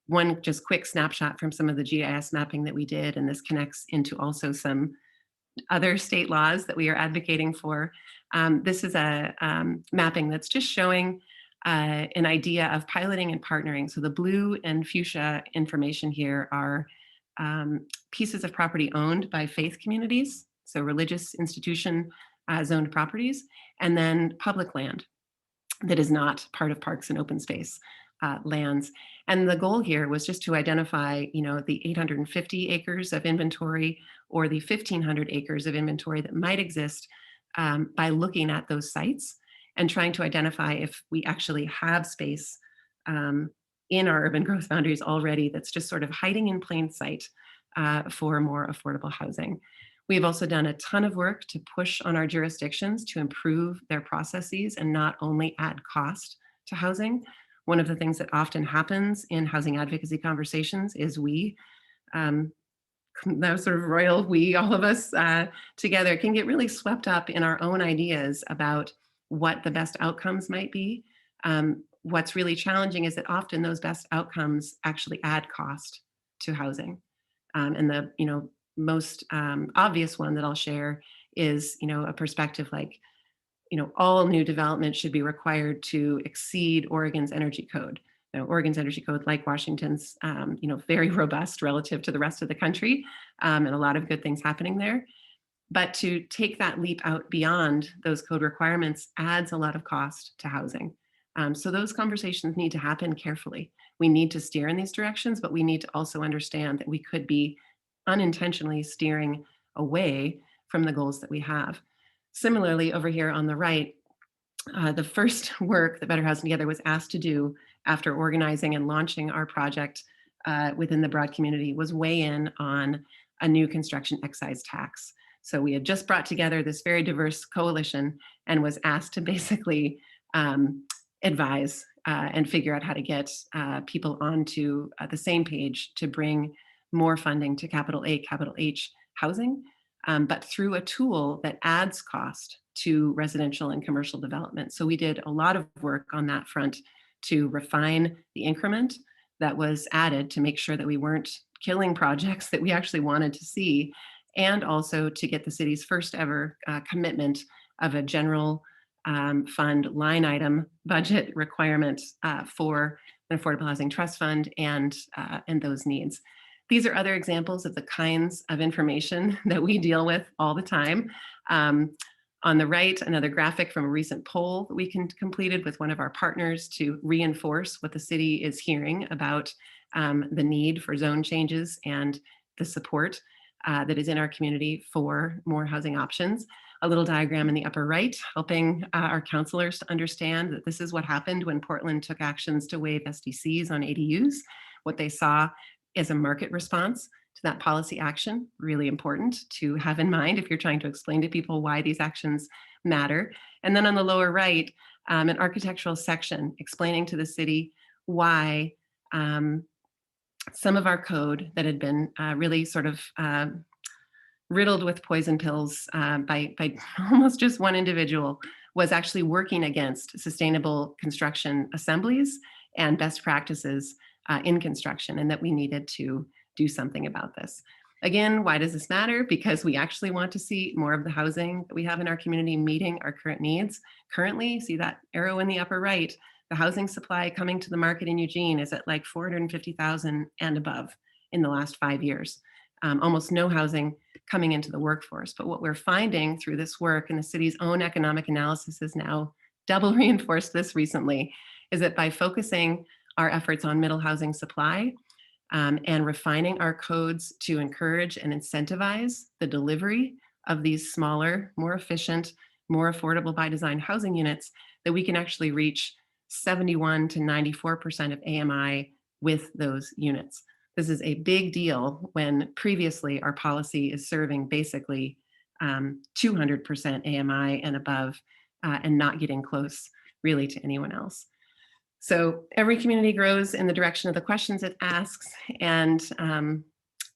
One just quick snapshot from some of the GIS mapping that we did, and this connects into also some other state laws that we are advocating for. This is a mapping that's just showing an idea of piloting and partnering. So the blue and fuchsia information here are pieces of property owned by faith communities, so religious institution zoned properties, and then public land that is not part of parks and open space lands. And the goal here was just to identify, the 850 acres of inventory or the 1,500 acres of inventory that might exist by looking at those sites and trying to identify if we actually have space in our urban growth boundaries already that's just sort of hiding in plain sight for more affordable housing. We've also done a ton of work to push on our jurisdictions to improve their processes and not only add cost to housing. One of the things that often happens in housing advocacy conversations is that sort of royal we, all of us together, can get really swept up in our own ideas about what the best outcomes might be. What's really challenging is that often those best outcomes actually add cost to housing. And the most obvious one that I'll share is a perspective like all new development should be required to exceed Oregon's energy code. Oregon's energy code, like Washington's, very robust relative to the rest of the country, and a lot of good things happening there. But to take that leap out beyond those code requirements adds a lot of cost to housing. So those conversations need to happen carefully. We need to steer in these directions, but we need to also understand that we could be unintentionally steering away from the goals that we have. Similarly, over here on the right, the first work that Better Housing Together was asked to do after organizing and launching our project within the broad community was weigh in on a new construction excise tax. So we had just brought together this very diverse coalition and was asked to basically advise and figure out how to get people onto the same page to bring more funding to capital A, capital H housing, but through a tool that adds cost to residential and commercial development. So we did a lot of work on that front to refine the increment that was added to make sure that we weren't killing projects that we actually wanted to see, and also to get the city's first ever commitment of a general fund line item budget requirement for an affordable housing trust fund and those needs. These are other examples of the kinds of information that we deal with all the time. On the right, another graphic from a recent poll that we completed with one of our partners to reinforce what the city is hearing about the need for zone changes and the support that is in our community for more housing options. A little diagram in the upper right, helping our counselors to understand that this is what happened when Portland took actions to waive SDCs on ADUs. What they saw is a market response to that policy action, really important to have in mind if you're trying to explain to people why these actions matter. And then on the lower right, an architectural section explaining to the city why some of our code that had been really sort of riddled with poison pills by almost just one individual was actually working against sustainable construction assemblies and best practices in construction, and that we needed to do something about this. Again, why does this matter? Because we actually want to see more of the housing that we have in our community meeting our current needs. Currently, see that arrow in the upper right, the housing supply coming to the market in Eugene is at like 450,000 and above in the last 5 years. Almost no housing coming into the workforce. But what we're finding through this work, and the city's own economic analysis has now double reinforced this recently, is that by focusing our efforts on middle housing supply and refining our codes to encourage and incentivize the delivery of these smaller, more efficient, more affordable by design housing units, that we can actually reach 71 to 94% of AMI with those units. This is a big deal when previously our policy is serving basically 200% AMI and above and not getting close really to anyone else. So every community grows in the direction of the questions it asks, and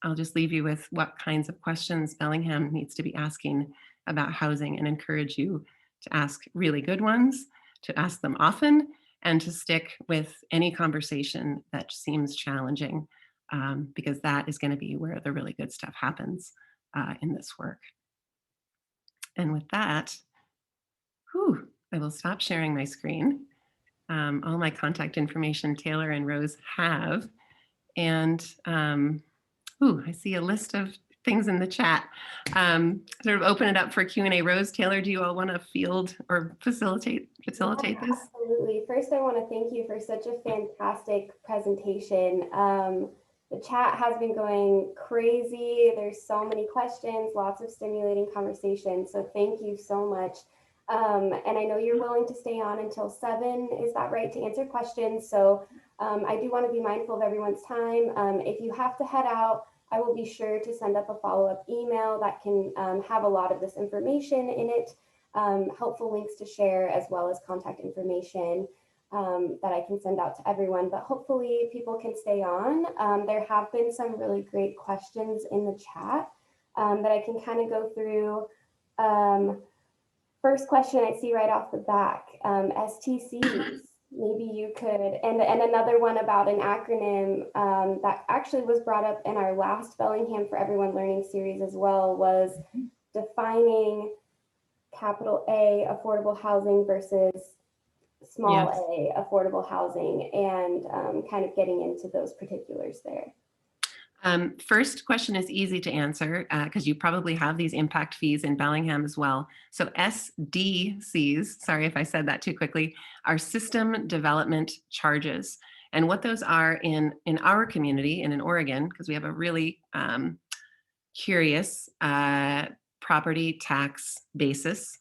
I'll just leave you with what kinds of questions Bellingham needs to be asking about housing, and encourage you to ask really good ones, to ask them often, and to stick with any conversation that seems challenging, because that is going to be where the really good stuff happens in this work. And with that, I will stop sharing my screen. All my contact information Taylor and Rose have. And Ooh, I see a list of things in the chat. Sort of open it up for Q&A. Rose, Taylor, do you all want to field or facilitate Yeah, this? absolutely. First, I want to thank you for such a fantastic presentation. The chat has been going crazy. There's so many questions, lots of stimulating conversation. So thank you so much. And I know you're willing to stay on until 7, is that right, to answer questions? So I do want to be mindful of everyone's time. If you have to head out, I will be sure to send up a follow-up email that can have a lot of this information in it. Helpful links to share, as well as contact information that I can send out to everyone, but hopefully people can stay on. There have been some really great questions in the chat that I can kind of go through. First question I see right off the back, STCs. Maybe you could, and another one about an acronym that actually was brought up in our last Bellingham for Everyone Learning series as well, was defining capital A affordable housing versus small a affordable housing, and kind of getting into those particulars there. First question is easy to answer because you probably have these impact fees in Bellingham as well. So SDCs, sorry if I said that too quickly, are system development charges. And what those are in our community and in Oregon, because we have a really curious property tax basis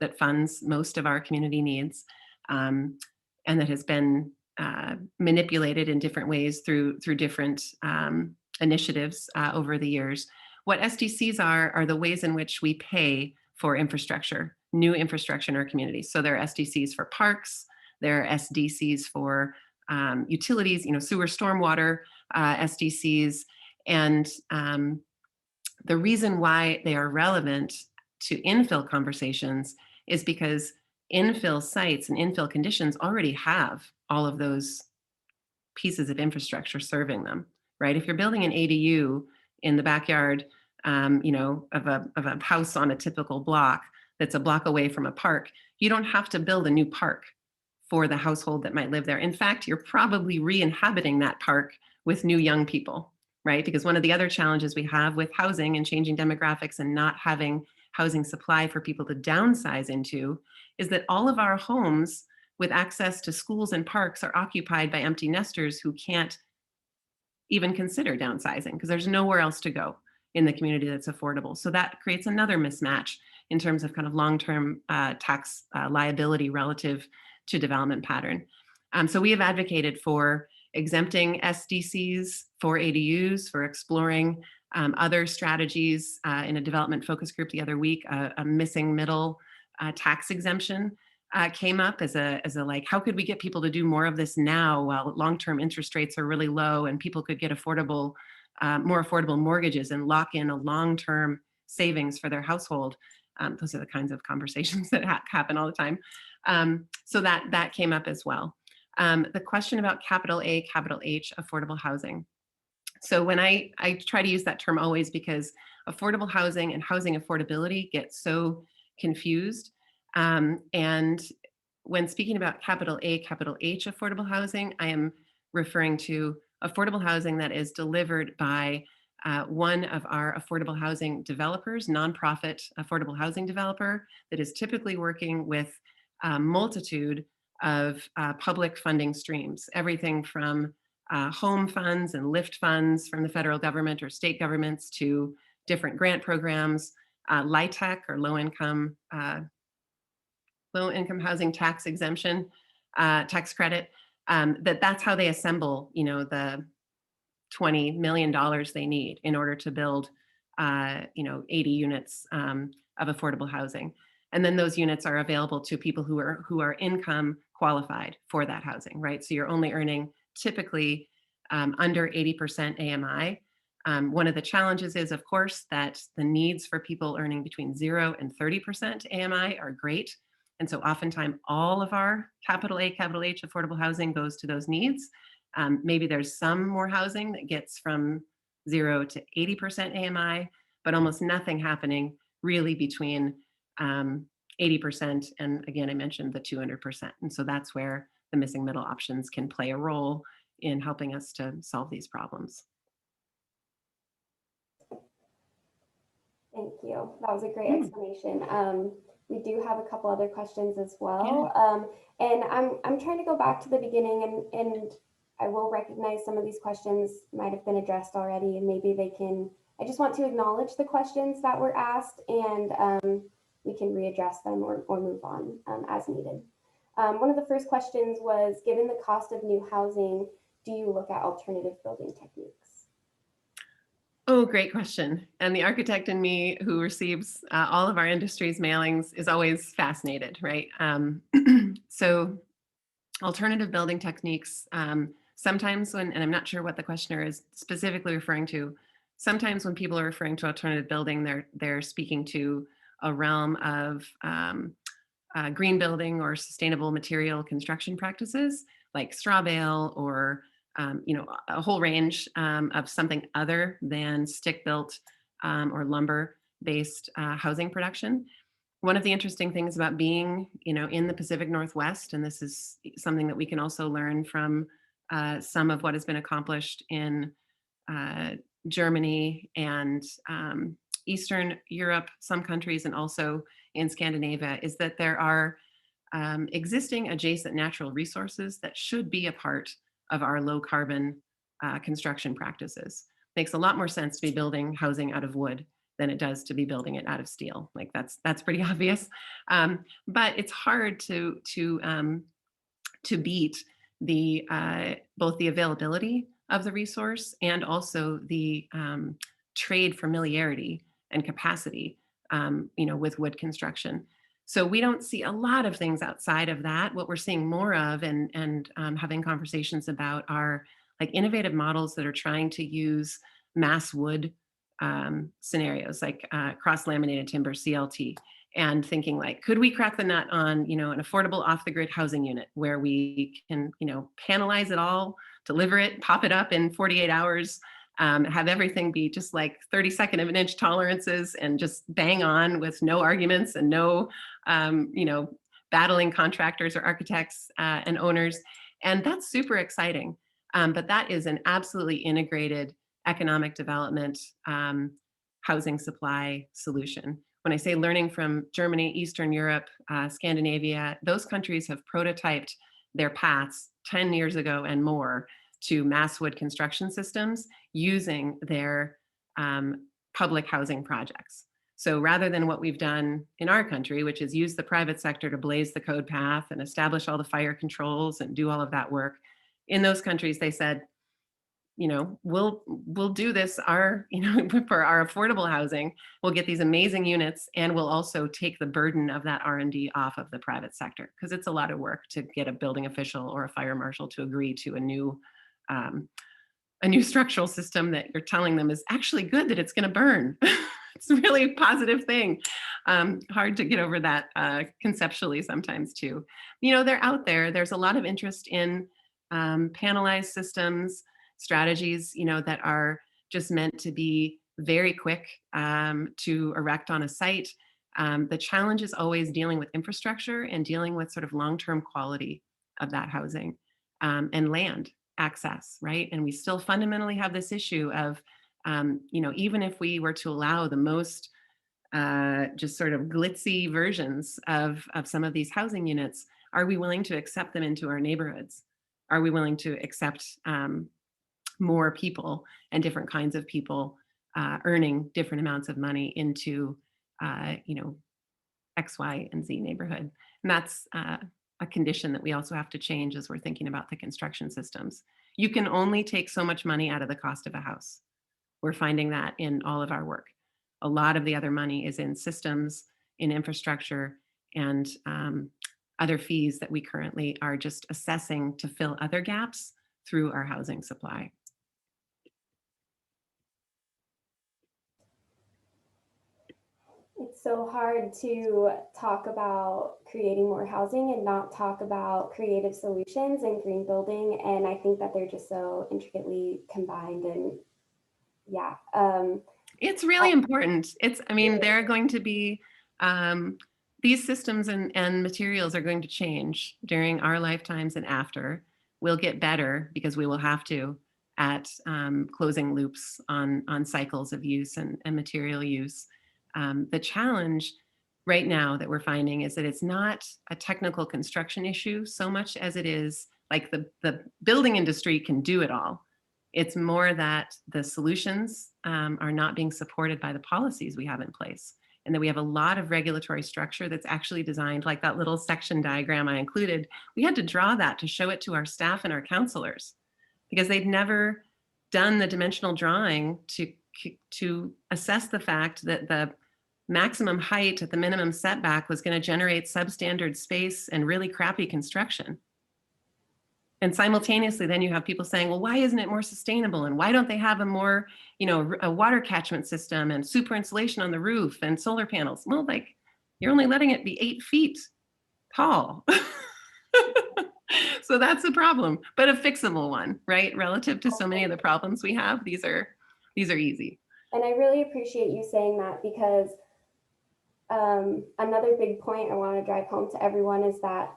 that funds most of our community needs, and that has been manipulated in different ways through different initiatives over the years. What SDCs are the ways in which we pay for infrastructure, new infrastructure in our communities. So there are SDCs for parks, there are SDCs for utilities, sewer, stormwater, SDCs, and the reason why they are relevant to infill conversations is because infill sites and infill conditions already have all of those pieces of infrastructure serving them, right? If you're building an ADU in the backyard, of a house on a typical block that's a block away from a park, you don't have to build a new park for the household that might live there. In fact, you're probably re-inhabiting that park with new young people, right? Because one of the other challenges we have with housing and changing demographics and not having housing supply for people to downsize into is that all of our homes with access to schools and parks are occupied by empty nesters who can't even consider downsizing because there's nowhere else to go in the community that's affordable. So that creates another mismatch in terms of kind of long-term tax liability relative to development pattern. So we have advocated for exempting SDCs for ADUs, for exploring other strategies in a development focus group the other week. A missing middle tax exemption came up as a like, how could we get people to do more of this now while long-term interest rates are really low and people could get affordable, more affordable mortgages and lock in a long-term savings for their household. Those are the kinds of conversations that happen all the time. So that came up as well. The question about capital A, capital H, affordable housing. So when I try to use that term always because affordable housing and housing affordability get so confused. And when speaking about capital A, capital H affordable housing, I am referring to affordable housing that is delivered by one of our affordable housing developers, nonprofit affordable housing developer that is typically working with a multitude of public funding streams, everything from home funds and lift funds from the federal government or state governments to different grant programs, LIHTC or low-income housing tax exemption, tax credit. That's how they assemble, the $20 million they need in order to build, 80 units of affordable housing. And then those units are available to people who are income qualified for that housing, right? So you're only earning typically under 80% AMI. One of the challenges is, of course, that the needs for people earning between 0 and 30% AMI are great. And so oftentimes all of our capital A, capital H affordable housing goes to those needs. Maybe there's some more housing that gets from 0 to 80% AMI, but almost nothing happening really between 80% and, again, I mentioned the 200%. And so that's where the missing middle options can play a role in helping us to solve these problems. Thank you. That was a great Mm, explanation. We do have a couple other questions as yeah. well. And I'm trying to go back to the beginning and I will recognize some of these questions might have been addressed already and maybe they can, I just want to acknowledge the questions that were asked and we can readdress them or move on as needed. One of the first questions was, given the cost of new housing, do you look at alternative building techniques? Oh, great question. And the architect in me who receives all of our industry's mailings is always fascinated, right? So alternative building techniques, sometimes when, and I'm not sure what the questioner is specifically referring to, sometimes when people are referring to alternative building, they're speaking to a realm of green building or sustainable material construction practices like straw bale or a whole range of something other than stick built or lumber based housing production. One of the interesting things about being in the Pacific Northwest, and this is something that we can also learn from some of what has been accomplished in uh, Germany and Eastern Europe, some countries, and also in Scandinavia, is that there are existing adjacent natural resources that should be a part of our low carbon construction practices. Makes a lot more sense to be building housing out of wood than it does to be building it out of steel. Like that's pretty obvious, but it's hard to beat the both the availability of the resource and also the trade familiarity and capacity, with wood construction. So we don't see a lot of things outside of that. What we're seeing more of and having conversations about are like innovative models that are trying to use mass wood scenarios like cross laminated timber CLT, and thinking like, could we crack the nut on an affordable off the grid housing unit where we can panelize it all, deliver it, pop it up in 48 hours, have everything be just like 32nd of an inch tolerances and just bang on with no arguments and no battling contractors or architects and owners. And that's super exciting. But that is an absolutely integrated economic development housing supply solution. When I say learning from Germany, Eastern Europe, Scandinavia, those countries have prototyped their paths 10 years ago and more to mass wood construction systems using their public housing projects. So rather than what we've done in our country, which is use the private sector to blaze the code path and establish all the fire controls and do all of that work, in those countries they said, we'll do this for our affordable housing. We'll get these amazing units, and we'll also take the burden of that R&D off of the private sector, because it's a lot of work to get a building official or a fire marshal to agree to a new structural system that you're telling them is actually good, that it's going to burn. It's a really positive thing. Hard to get over that conceptually sometimes too. They're out there. There's a lot of interest in panelized systems, strategies, that are just meant to be very quick to erect on a site. The challenge is always dealing with infrastructure and dealing with sort of long-term quality of that housing and land access, right? And we still fundamentally have this issue of, even if we were to allow the most just sort of glitzy versions of some of these housing units, are we willing to accept them into our neighborhoods? Are we willing to accept more people and different kinds of people earning different amounts of money into, X, Y, and Z neighborhood? And that's a condition that we also have to change as we're thinking about the construction systems. You can only take so much money out of the cost of a house. We're finding that in all of our work. A lot of the other money is in systems, in infrastructure, and other fees that we currently are just assessing to fill other gaps through our housing supply. It's so hard to talk about creating more housing and not talk about creative solutions and green building. And I think that they're just so intricately combined. And yeah, It's really important. There are going to be these systems and materials are going to change during our lifetimes and after. We'll get better because we will have to at closing loops on cycles of use and material use. The challenge right now that we're finding is that it's not a technical construction issue so much as it is like the building industry can do it all. It's more that the solutions are not being supported by the policies we have in place. And that we have a lot of regulatory structure that's actually designed, like that little section diagram I included. We had to draw that to show it to our staff and our counselors because they'd never done the dimensional drawing to assess the fact that the maximum height at the minimum setback was going to generate substandard space and really crappy construction. And simultaneously, then you have people saying, well, why isn't it more sustainable? And why don't they have a more, a water catchment system and super insulation on the roof and solar panels? Well, like, you're only letting it be 8 feet tall. So that's a problem, but a fixable one, right? Relative to so many of the problems we have, these are easy. And I really appreciate you saying that, because another big point I want to drive home to everyone is that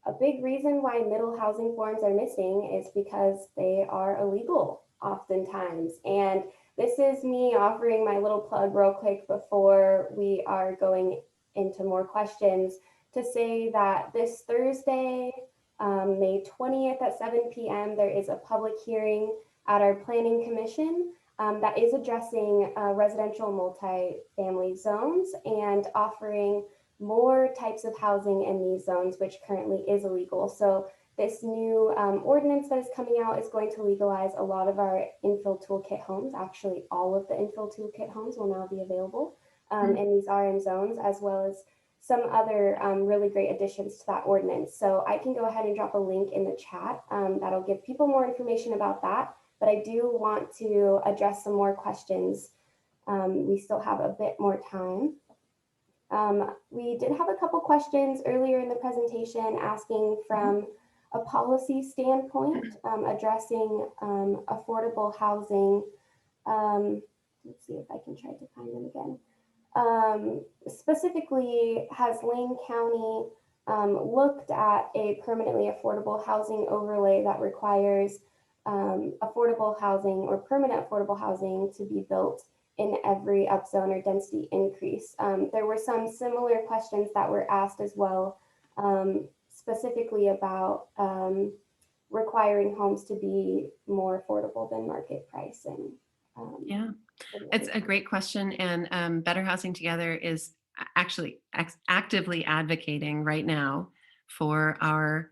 a big reason why middle housing forms are missing is because they are illegal oftentimes. And this is me offering my little plug real quick before we are going into more questions, to say that this Thursday, May 20th at 7 p.m., there is a public hearing at our Planning Commission that is addressing residential multifamily zones and offering more types of housing in these zones, which currently is illegal. So this new ordinance that is coming out is going to legalize a lot of our infill toolkit homes. Actually, all of the infill toolkit homes will now be available in these RM zones, as well as some other really great additions to that ordinance. So I can go ahead and drop a link in the chat that'll give people more information about that. But I do want to address some more questions. We still have a bit more time. We did have a couple questions earlier in the presentation asking from a policy standpoint, addressing affordable housing. Let's see if I can try to find them again. Specifically, has Lane County looked at a permanently affordable housing overlay that requires affordable housing or permanent affordable housing to be built in every upzone or density increase? There were some similar questions that were asked as well, specifically about requiring homes to be more affordable than market price. And yeah, it's a great question. And Better Housing Together is actually actively advocating right now for our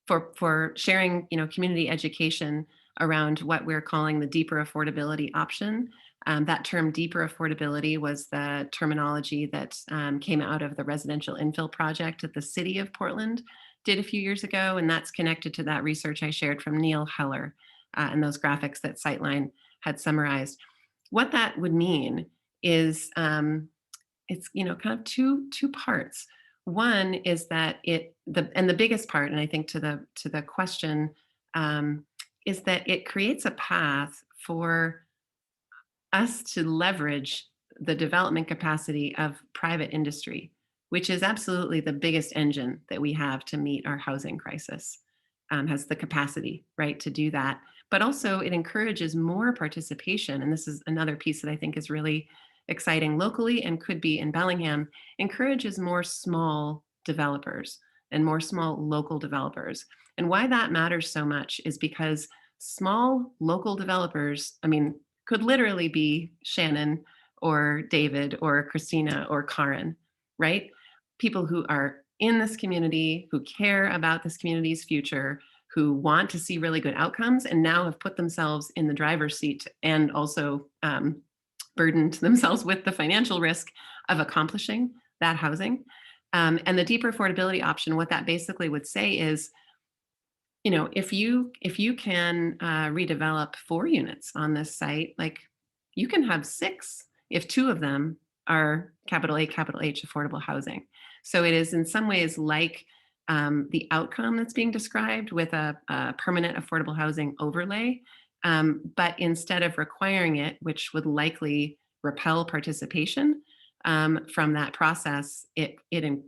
for sharing, community education around what we're calling the deeper affordability option. That term deeper affordability was the terminology that came out of the residential infill project that the city of Portland did a few years ago. And that's connected to that research I shared from Neil Heller and those graphics that Sightline had summarized. What that would mean is it's kind of two parts. One is that the biggest part, and I think to the question, is that it creates a path for us to leverage the development capacity of private industry, which is absolutely the biggest engine that we have to meet our housing crisis. Has the capacity, right, to do that. But also it encourages more participation. And this is another piece that I think is really exciting locally and could be in Bellingham, encourages more small developers and more small local developers. And why that matters so much is because small local developers, could literally be Shannon or David or Christina or Kaarin, right? People who are in this community, who care about this community's future, who want to see really good outcomes, and now have put themselves in the driver's seat and also burdened themselves with the financial risk of accomplishing that housing. And the deeper affordability option, what that basically would say is, if you can redevelop 4 units on this site, like you can have 6 if 2 of them are capital A, capital H affordable housing. So it is in some ways like the outcome that's being described with a permanent affordable housing overlay. But instead of requiring it, which would likely repel participation from that process, it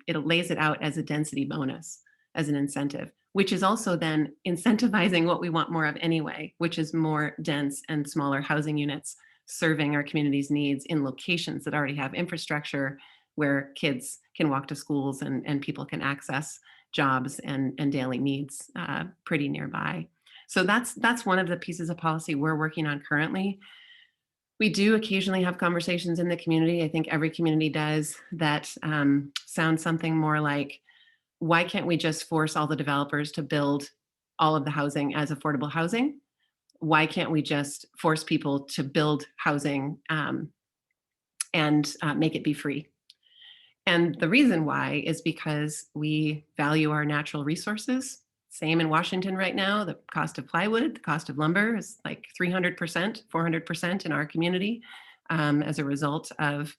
lays it out as a density bonus, as an incentive, which is also then incentivizing what we want more of anyway, which is more dense and smaller housing units serving our community's needs in locations that already have infrastructure where kids can walk to schools and people can access jobs and daily needs pretty nearby. So that's one of the pieces of policy we're working on currently. We do occasionally have conversations in the community. I think every community does that sound something more like, why can't we just force all the developers to build all of the housing as affordable housing? Why can't we just force people to build housing and make it be free? And the reason why is because we value our natural resources. Same in Washington right now. The cost of plywood, the cost of lumber is like 300%, 400% in our community as a result of,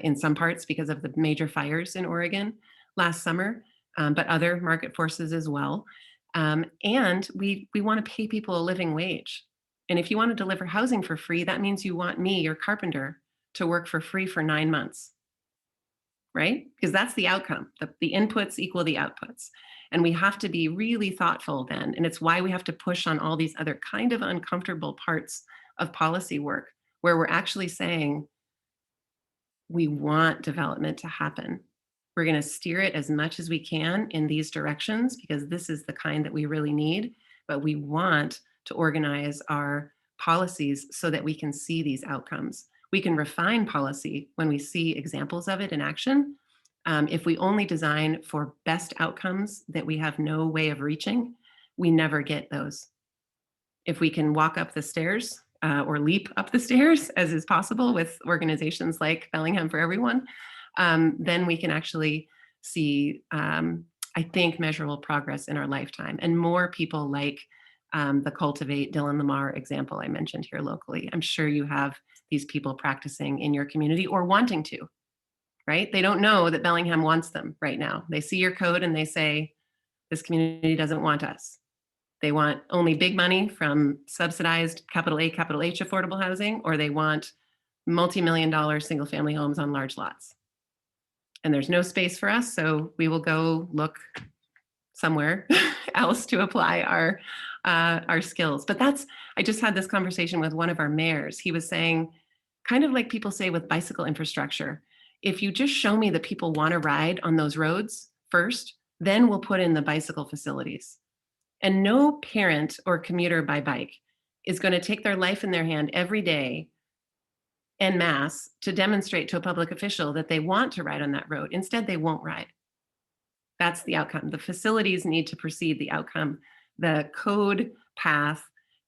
in some parts, because of the major fires in Oregon last summer, but other market forces as well. And we want to pay people a living wage. And if you want to deliver housing for free, that means you want me, your carpenter, to work for free for 9 months. Right? Because that's the outcome. The inputs equal the outputs. And we have to be really thoughtful then. And it's why we have to push on all these other kind of uncomfortable parts of policy work, where we're actually saying, we want development to happen. We're going to steer it as much as we can in these directions, because this is the kind that we really need. But we want to organize our policies so that we can see these outcomes. We can refine policy when we see examples of it in action. If we only design for best outcomes that we have no way of reaching, we never get those. If we can walk up the stairs or leap up the stairs, as is possible with organizations like Bellingham for Everyone, then we can actually see, I think, measurable progress in our lifetime, and more people like the Cultivate Dylan Lamar example I mentioned here locally. I'm sure you have these people practicing in your community or wanting to, right? They don't know that Bellingham wants them right now. They see your code and they say, this community doesn't want us. They want only big money from subsidized capital A, capital H affordable housing, or they want multi-million-dollar single family homes on large lots. And there's no space for us, so we will go look somewhere else to apply our skills. But I just had this conversation with one of our mayors. He was saying, kind of like people say with bicycle infrastructure, if you just show me that people want to ride on those roads first, then we'll put in the bicycle facilities. And no parent or commuter by bike is going to take their life in their hand every day en masse to demonstrate to a public official that they want to ride on that road. Instead, they won't ride. That's the outcome. The facilities need to precede the outcome. The code path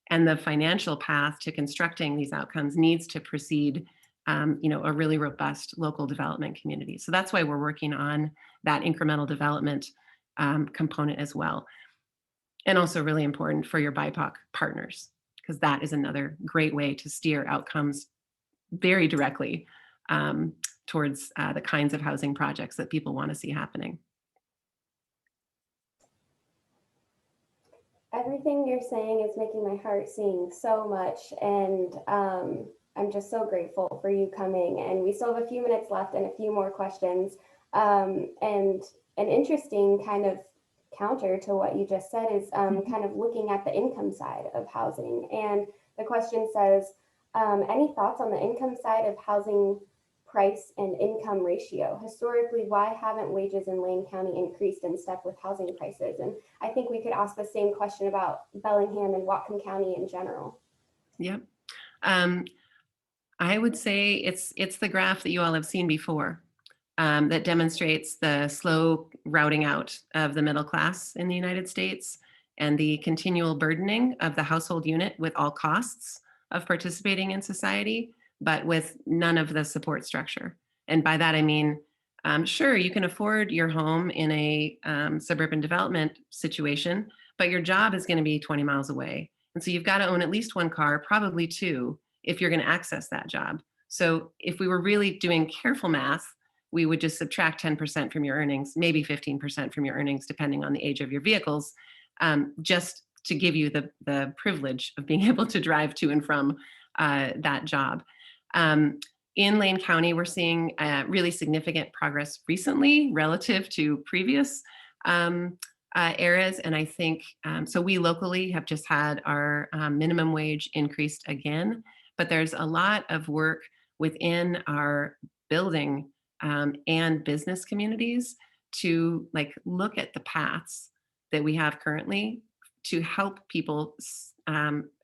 and the financial path to constructing these outcomes needs to precede a really robust local development community. So that's why we're working on that incremental development component as well. And also really important for your BIPOC partners, because that is another great way to steer outcomes very directly towards the kinds of housing projects that people want to see happening. Everything you're saying is making my heart sing so much, and I'm just so grateful for you coming. And we still have a few minutes left and a few more questions. And an interesting kind of counter to what you just said is kind of looking at the income side of housing. And the question says, any thoughts on the income side of housing price and income ratio? Historically, why haven't wages in Lane County increased in step with housing prices? And I think we could ask the same question about Bellingham and Whatcom County in general. Yep. I would say it's the graph that you all have seen before that demonstrates the slow routing out of the middle class in the United States and the continual burdening of the household unit with all costs of participating in society, but with none of the support structure. And by that, I mean, sure, you can afford your home in a suburban development situation, but your job is going to be 20 miles away. And so you've got to own at least one car, probably two, if you're going to access that job. So if we were really doing careful math, we would just subtract 10% from your earnings, maybe 15% from your earnings, depending on the age of your vehicles, just to give you the privilege of being able to drive to and from that job. In Lane County, we're seeing really significant progress recently relative to previous eras. And I think, so we locally have just had our minimum wage increased again but there's a lot of work within our building and business communities to like look at the paths that we have currently to help people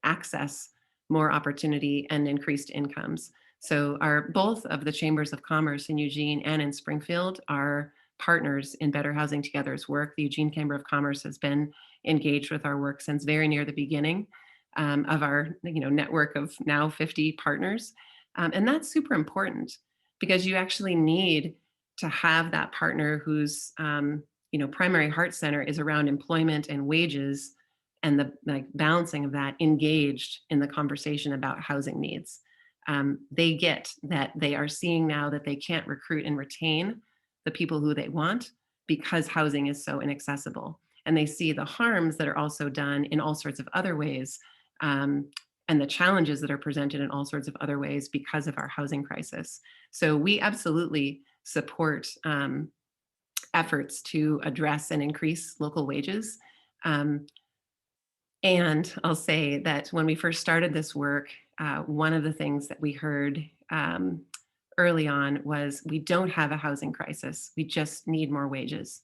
access more opportunity and increased incomes. So both of the chambers of commerce in Eugene and in Springfield are partners in Better Housing Together's work. The Eugene Chamber of Commerce has been engaged with our work since very near the beginning of our network of now 50 partners. And that's super important because you actually need to have that partner whose primary heart center is around employment and wages and the balancing of that engaged in the conversation about housing needs. They get that they are seeing now that they can't recruit and retain the people who they want because housing is so inaccessible. And they see the harms that are also done in all sorts of other ways, and the challenges that are presented in all sorts of other ways because of our housing crisis. So we absolutely support efforts to address and increase local wages. And I'll say that when we first started this work, one of the things that we heard early on was we don't have a housing crisis. We just need more wages.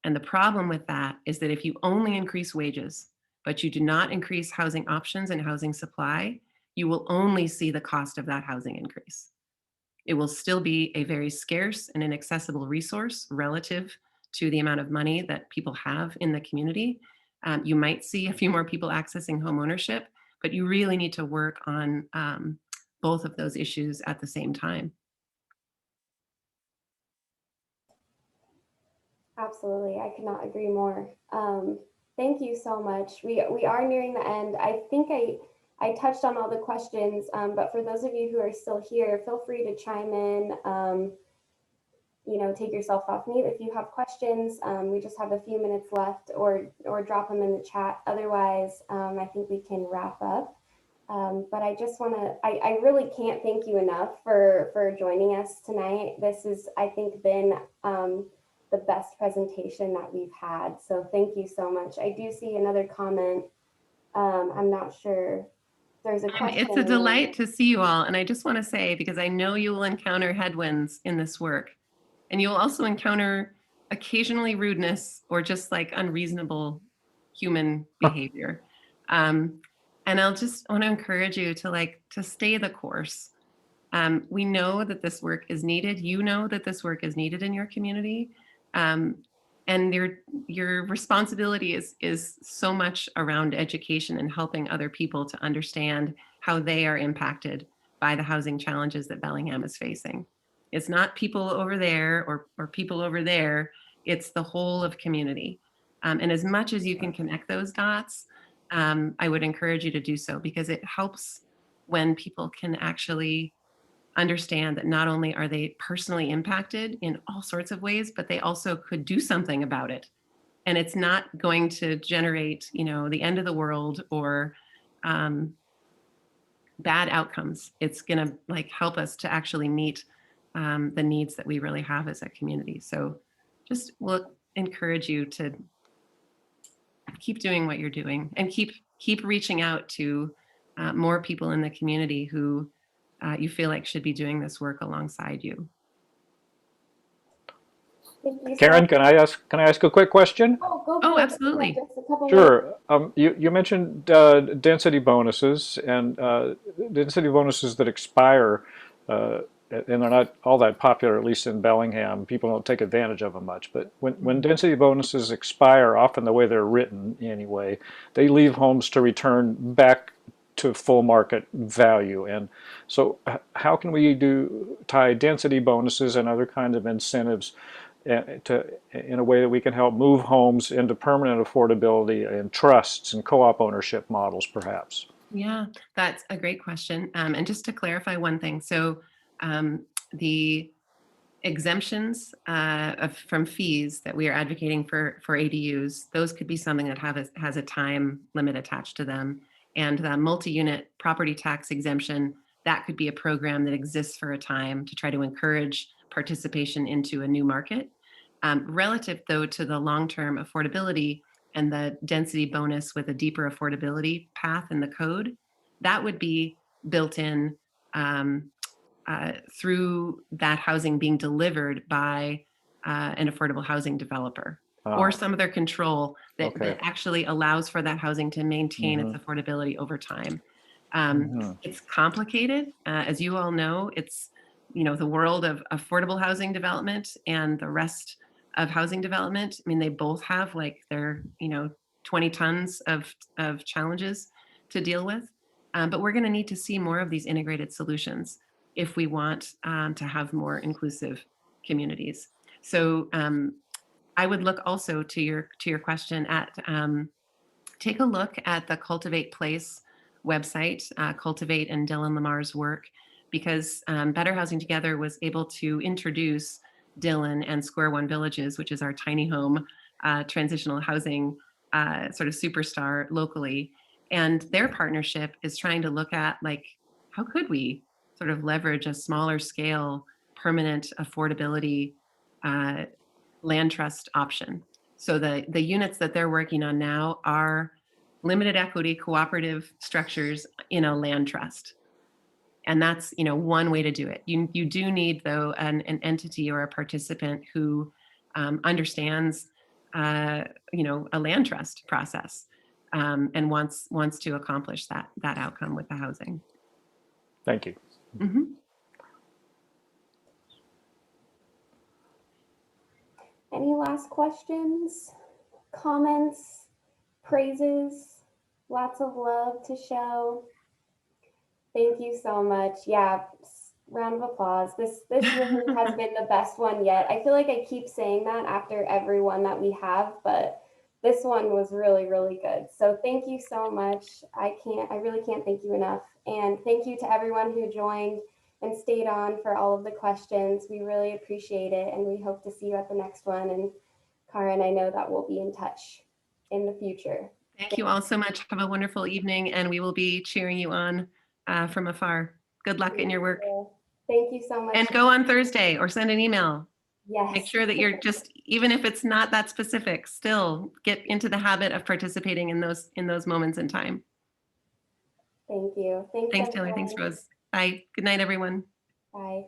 And the problem with that is that if you only increase wages, but you do not increase housing options and housing supply, you will only see the cost of that housing increase. It will still be a very scarce and inaccessible resource relative to the amount of money that people have in the community. You might see a few more people accessing home ownership, but you really need to work on both of those issues at the same time. Absolutely, I could not agree more. Thank you so much. We are nearing the end. I think I touched on all the questions, but for those of you who are still here, feel free to chime in. Take yourself off mute if you have questions. We just have a few minutes left, or drop them in the chat. Otherwise, I think we can wrap up. But I just want to, I really can't thank you enough for joining us tonight. This has, I think, been the best presentation that we've had. So thank you so much. I do see another comment. I'm not sure. There's a question. It's a delight to see you all. And I just want to say, because I know you will encounter headwinds in this work, and you'll also encounter occasionally rudeness or just like unreasonable human behavior. And I'll just want to encourage you to stay the course. We know that this work is needed. You know that this work is needed in your community. And your responsibility is so much around education and helping other people to understand how they are impacted by the housing challenges that Bellingham is facing. It's not people over there or people over there. It's the whole of community. And as much as you can connect those dots, I would encourage you to do so, because it helps when people can actually understand that not only are they personally impacted in all sorts of ways, but they also could do something about it. And it's not going to generate, the end of the world or bad outcomes. It's going to help us to actually meet the needs that we really have as a community. So just we'll encourage you to keep doing what you're doing and keep reaching out to more people in the community who you feel like should be doing this work alongside you. Kaarin, can I ask a quick question? Oh, absolutely. Sure. You mentioned density bonuses and density bonuses that expire, and they're not all that popular, at least in Bellingham. People don't take advantage of them much. But when density bonuses expire, often the way they're written anyway, they leave homes to return back to full market value. And so how can we tie density bonuses and other kinds of incentives in a way that we can help move homes into permanent affordability and trusts and co-op ownership models, perhaps? Yeah, that's a great question. And just to clarify one thing, so the exemptions from fees that we are advocating for ADUs, those could be something that has a time limit attached to them. And the multi-unit property tax exemption, that could be a program that exists for a time to try to encourage participation into a new market. Relative, though, to the long-term affordability and the density bonus with a deeper affordability path in the code, that would be built in through that housing being delivered by an affordable housing developer, or some other control that, Okay. that actually allows for that housing to maintain its affordability over time. It's complicated. As you all know, it's, the world of affordable housing development and the rest of housing development. I mean, they both have like their, 20 tons of challenges to deal with. But we're going to need to see more of these integrated solutions if we want to have more inclusive communities. So I would look also to your question at take a look at the Cultivate Place website, Cultivate and Dylan Lamar's work, because Better Housing Together was able to introduce Dylan and Square One Villages, which is our tiny home transitional housing sort of superstar locally. And their partnership is trying to look at, like, how could we sort of leverage a smaller scale, permanent affordability land trust option. So the units that they're working on now are limited equity cooperative structures in a land trust. And that's, one way to do it. You do need, though, an entity or a participant who understands, a land trust process and wants to accomplish that outcome with the housing. Thank you. Mm-hmm. Any last questions, comments, praises? Lots of love to show. Thank you so much. Yeah, round of applause. This really has been the best one yet. I feel like I keep saying that after every one that we have, but this one was really, really good. So thank you so much. I really can't thank you enough. And thank you to everyone who joined and stayed on for all of the questions. We really appreciate it, and we hope to see you at the next one. And Kaarin, I know that we'll be in touch in the future. Thank you all so much. Have a wonderful evening, and we will be cheering you on from afar. Good luck in your work. Thank you so much. And go on Thursday or send an email. Yes. Make sure that you're just, even if it's not that specific, still get into the habit of participating in those moments in time. Thank you. Thanks, Taylor. Thanks, Rose. Bye. Good night, everyone. Bye.